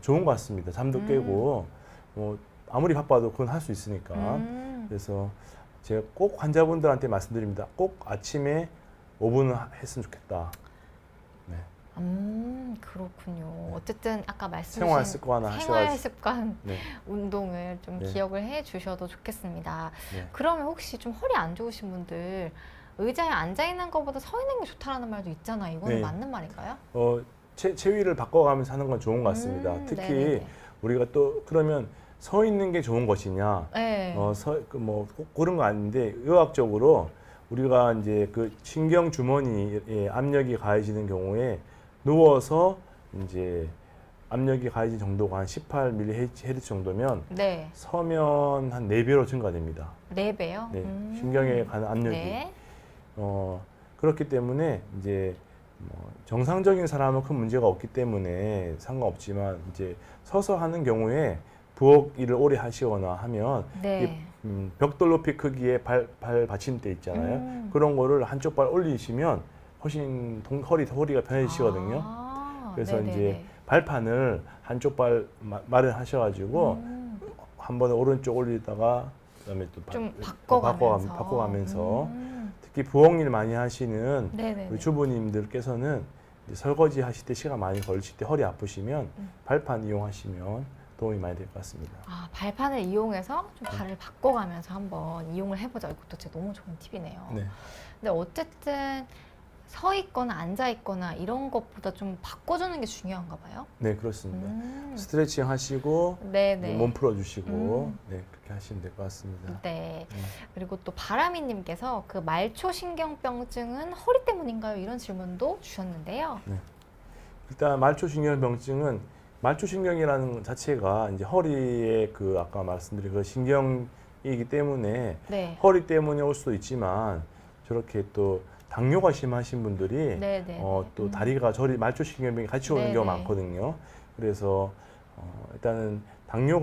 좋은 것 같습니다. 잠도 깨고 뭐 아무리 바빠도 그건 할 수 있으니까. 그래서 제가 꼭 환자분들한테 말씀드립니다. 꼭 아침에 5분은 했으면 좋겠다. 네. 그렇군요. 어쨌든 아까 말씀하신 생활 습관 생활 습관 네. 운동을 좀 네. 기억을 해 주셔도 좋겠습니다. 네. 그러면 혹시 좀 허리 안 좋으신 분들 의자에 앉아 있는 것보다 서 있는 게 좋다라는 말도 있잖아요. 이거는 네. 맞는 말인가요? 체위를 바꿔가면서 하는 건 좋은 것 같습니다. 특히 네네네. 우리가 또 그러면 서 있는 게 좋은 것이냐? 네. 꼭 그런 거 아닌데 의학적으로 우리가 이제 그 신경 주머니에 압력이 가해지는 경우에 누워서 이제 압력이 가해진 정도가 한 18mHz 정도면 네. 서면 한 4배로 증가됩니다. 4배요? 네, 신경에 가는 압력이. 네. 그렇기 때문에 이제 정상적인 사람은 큰 문제가 없기 때문에 상관없지만 이제 서서 하는 경우에 부엌 일을 오래 하시거나 하면 네. 벽돌 높이 크기의 발 받침대 있잖아요. 그런 거를 한쪽 발 올리시면 훨씬 허리가 편해지시거든요. 그래서 네네네. 이제 발판을 한쪽 발 마련하셔가지고 한 번에 오른쪽 올리다가 그다음에 또 좀 바꿔가면서 특히 부엌 일 많이 하시는 네네네. 우리 주부님들께서는 이제 설거지 하실 때 시간 많이 걸리실 때 허리 아프시면 발판 이용하시면 도움이 많이 될 것 같습니다. 아, 발판을 이용해서 좀 발을 바꿔가면서 한번 이용을 해보자. 이것도 진짜 너무 좋은 팁이네요. 네. 근데 어쨌든 서 있거나 앉아 있거나 이런 것보다 좀 바꿔주는 게 중요한가 봐요. 네, 그렇습니다. 스트레칭 하시고 네네. 몸 풀어주시고 네, 그렇게 하시면 될 것 같습니다. 네. 그리고 또 바람이님께서 그 말초신경병증은 허리 때문인가요? 이런 질문도 주셨는데요. 일단 말초신경병증은 말초신경이라는 것 자체가 이제 허리에 그 아까 말씀드린 그 신경이기 때문에 네. 허리 때문에 올 수도 있지만 저렇게 또 당뇨가 심하신 분들이 네네. 또 다리가 저리 말초신경병이 같이 오는 네네. 경우가 많거든요. 그래서 일단은 당뇨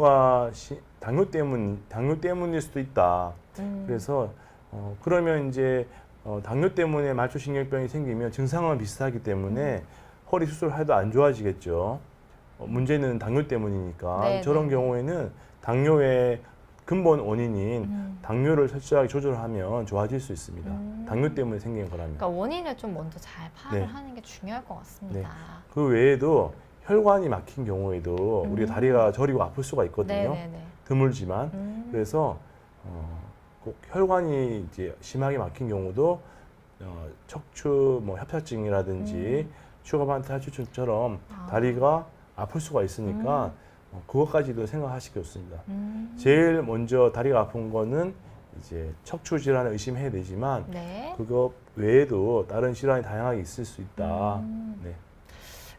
때문일 수도 있다. 그래서 그러면 이제 당뇨 때문에 말초신경병이 생기면 증상은 비슷하기 때문에 허리 수술해도 안 좋아지겠죠. 문제는 당뇨 때문이니까 네네. 저런 경우에는 당뇨의 근본 원인인 당뇨를 철저하게 조절하면 좋아질 수 있습니다. 당뇨 때문에 생긴 거라면. 그러니까 원인을 좀 먼저 잘 파악을 네. 하는 게 중요할 것 같습니다. 그 외에도 혈관이 막힌 경우에도 우리가 다리가 저리고 아플 수가 있거든요. 네네네. 드물지만 그래서 꼭 혈관이 이제 심하게 막힌 경우도 척추 뭐 협착증이라든지 슈거반 탈출증처럼 다리가 아플 수가 있으니까 그것까지도 생각하시기 좋습니다. 제일 먼저 다리가 아픈 거는 이제 척추 질환을 의심해야 되지만 네. 그거 외에도 다른 질환이 다양하게 있을 수 있다. 네.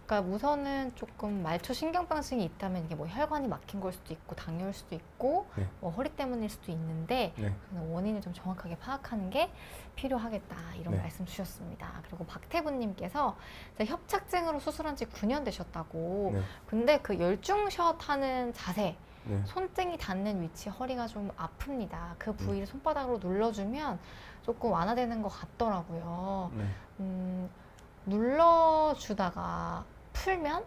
그러니까 우선은 조금 말초신경병증이 있다면 이게 뭐 혈관이 막힌 걸 수도 있고 당뇨일 수도 있고 네. 뭐 허리 때문일 수도 있는데 네. 원인을 좀 정확하게 파악하는 게 필요하겠다 이런 네. 말씀 주셨습니다. 그리고 박태부님께서 협착증으로 수술한 지 9년 되셨다고. 네. 근데 그 열중샷 하는 자세, 네. 손등이 닿는 위치 허리가 좀 아픕니다. 그 부위를 손바닥으로 눌러주면 조금 완화되는 것 같더라고요. 네. 눌러주다가 풀면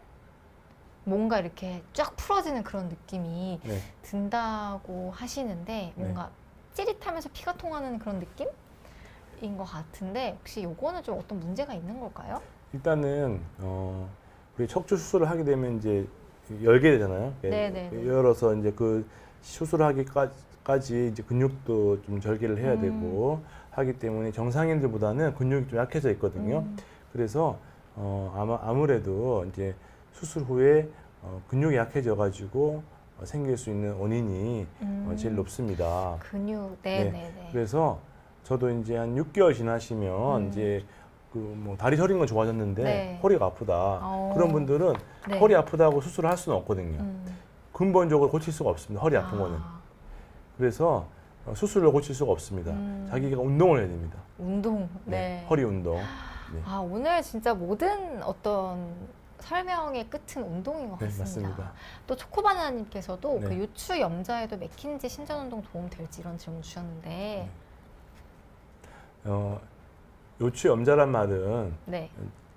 뭔가 이렇게 쫙 풀어지는 그런 느낌이 네. 든다고 하시는데 뭔가 찌릿하면서 피가 통하는 그런 느낌인 것 같은데 혹시 요거는 좀 어떤 문제가 있는 걸까요? 일단은 우리 척추 수술을 하게 되면 이제 열게 되잖아요. 네네네. 열어서 이제 그 수술하기까지 이제 근육도 좀 절개를 해야 되고 하기 때문에 정상인들보다는 근육이 좀 약해져 있거든요. 그래서 아무래도 이제 수술 후에 근육이 약해져 가지고 생길 수 있는 원인이 제일 높습니다. 근육, 네. 네네네. 그래서 저도 이제 한 6개월 지나시면 이제 그 뭐 다리 저린 건 좋아졌는데 네. 허리가 아프다. 그런 분들은 네. 허리 아프다고 수술을 할 수는 없거든요. 근본적으로 고칠 수가 없습니다. 허리 아픈 거는. 그래서 수술로 고칠 수가 없습니다. 자기가 운동을 해야 됩니다. 운동, 네. 허리 운동. 네. 아, 오늘 진짜 모든 어떤 설명의 끝은 운동인 것 네, 같습니다. 맞습니다. 또 초코바나나님께서도 네. 그 요추 염자에도 맥킨지 신전운동 도움 될지 이런 질문 주셨는데, 요추 염자란 말은 네.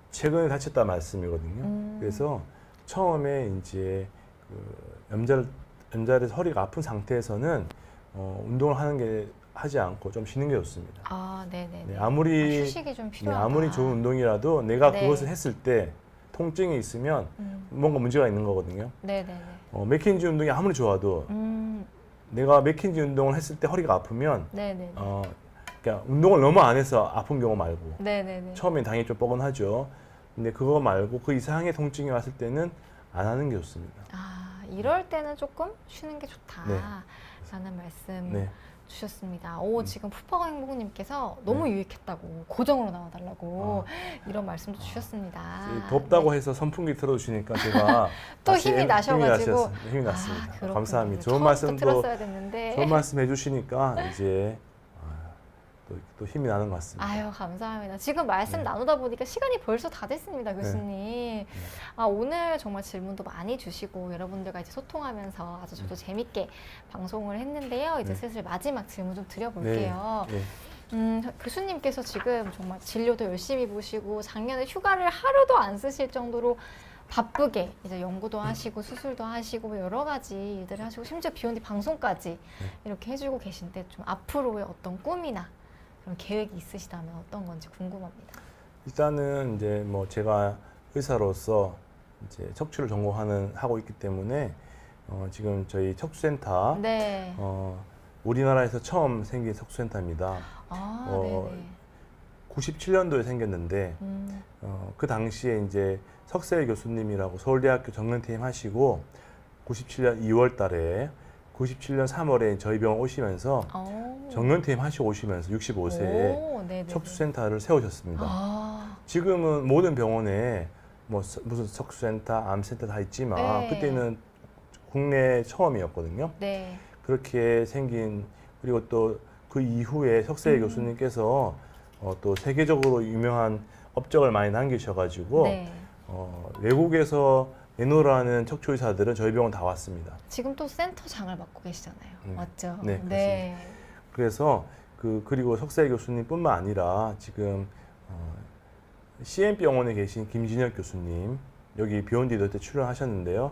최근에 다쳤다 말씀이거든요. 그래서 처음에 이제 그 염자를 허리가 아픈 상태에서는 운동을 하지 않고 좀 쉬는 게 좋습니다. 아, 네네. 네, 아무리 휴식이 좀 필요하다. 아무리 좋은 운동이라도 내가 네. 그것을 했을 때 통증이 있으면 뭔가 문제가 있는 거거든요. 네네네. 맥킨지 운동이 아무리 좋아도 내가 맥킨지 운동을 했을 때 허리가 아프면 네네네. 그러니까 운동을 너무 안 해서 아픈 경우 말고 네네네. 처음엔 당연히 좀 뻐근하죠. 근데 그거 말고 그 이상의 통증이 왔을 때는 안 하는 게 좋습니다. 아, 이럴 때는 조금 쉬는 게 좋다. 네. 라는 말씀 네. 주셨습니다. 오, 지금 푸파가 행복님께서 너무 유익했다고, 고정으로 나와달라고 이런 말씀도 주셨습니다. 덥다고 네. 해서 선풍기 틀어주시니까 제가 또 다시 힘이 나셔가지고. 힘이 났습니다. 그렇군요. 감사합니다. 좋은 처음부터 말씀도 들었어야 됐는데. 좋은 말씀 해주시니까 이제 또 힘이 나는 것 같습니다. 아유, 감사합니다. 지금 말씀 나누다 보니까 시간이 벌써 다 됐습니다, 교수님. 아, 오늘 정말 질문도 많이 주시고 여러분들과 이제 소통하면서 아주 저도 재밌게 방송을 했는데요. 이제 슬슬 마지막 질문 좀 드려볼게요. 교수님께서 지금 정말 진료도 열심히 보시고 작년에 휴가를 하루도 안 쓰실 정도로 바쁘게 이제 연구도 하시고 수술도 하시고 여러 가지 일들을 하시고 심지어 비욘디 방송까지 이렇게 해주고 계신데 좀 앞으로의 어떤 꿈이나 그런 계획이 있으시다면 어떤 건지 궁금합니다. 일단은 이제 뭐 제가 의사로서 이제 척추를 전공하고 있기 때문에 지금 저희 척추센터 네. 우리나라에서 처음 생긴 척추센터입니다. 아, 어, 네네. 97년도에 생겼는데 그 당시에 이제 석세일 교수님이라고 서울대학교 정년퇴임 하시고 97년 2월 달에 97년 3월에 저희 병원 오시면서 정년퇴임 하시고 오시면서 65세에 오, 네네네. 척추센터를 세우셨습니다. 아, 지금은 모든 병원에 뭐 무슨 척추센터, 암센터 다 있지만 네. 그때는 국내 처음이었거든요. 네. 그렇게 생긴 그리고 또 그 이후에 석세일 교수님께서 또 세계적으로 유명한 업적을 많이 남기셔가지고 네. 외국에서 내노라는 척추 의사들은 저희 병원 다 왔습니다. 지금 또 센터장을 맡고 계시잖아요. 네. 맞죠? 네, 네. 그래서 그리고 석세일 교수님뿐만 아니라 지금 CM 병원에 계신 김진혁 교수님 여기 비욘디도 때 출연하셨는데요.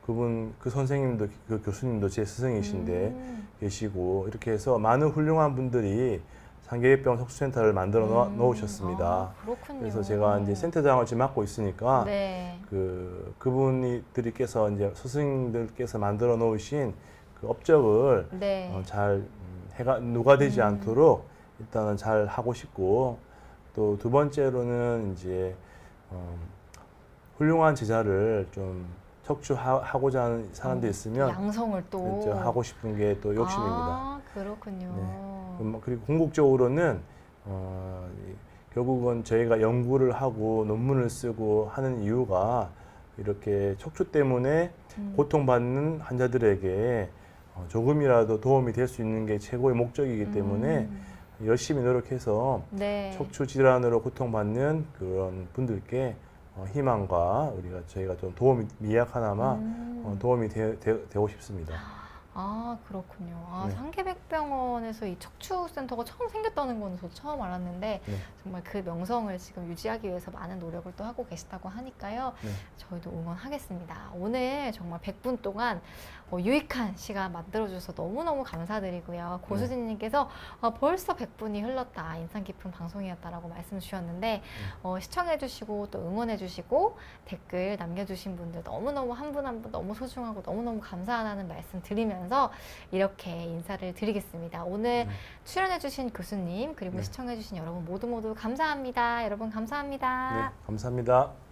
그 선생님도 그 교수님도 제 스승이신데 계시고 이렇게 해서 많은 훌륭한 분들이 상계병 척추센터를 만들어 놓으셨습니다. 아, 그렇군요. 그래서 제가 이제 센터장을 지금 맡고 있으니까 네. 그분들께서 이제 스승님들께서 만들어 놓으신 그 업적을 네. 잘 누가되지 않도록 일단은 잘 하고 싶고 또 두 번째로는 이제 훌륭한 제자를 좀 척추하고자 하는 사람들이 있으면 양성을 또 이제 하고 싶은 게 또 욕심입니다. 아, 그렇군요. 그리고 궁극적으로는 결국은 저희가 연구를 하고 논문을 쓰고 하는 이유가 이렇게 척추 때문에 고통받는 환자들에게 조금이라도 도움이 될 수 있는 게 최고의 목적이기 때문에 열심히 노력해서 네. 척추 질환으로 고통받는 그런 분들께 희망과 저희가 좀 미약하나마 도움이 되고 싶습니다. 아, 그렇군요. 아, 네. 상계백병원에서 이 척추센터가 처음 생겼다는 건 저도 처음 알았는데 네. 정말 그 명성을 지금 유지하기 위해서 많은 노력을 또 하고 계시다고 하니까요. 네. 저희도 응원하겠습니다. 오늘 정말 100분 동안 유익한 시간 만들어주셔서 너무너무 감사드리고요. 고수진님께서 벌써 100분이 흘렀다. 인상 깊은 방송이었다라고 말씀 주셨는데 시청해주시고 또 응원해주시고 댓글 남겨주신 분들 너무너무 한 분 한 분 너무 소중하고 너무너무 감사하다는 말씀 드리면서 이렇게 인사를 드리겠습니다. 오늘 출연해주신 교수님 그리고 네. 시청해주신 여러분 모두 감사합니다. 여러분 감사합니다. 네, 감사합니다.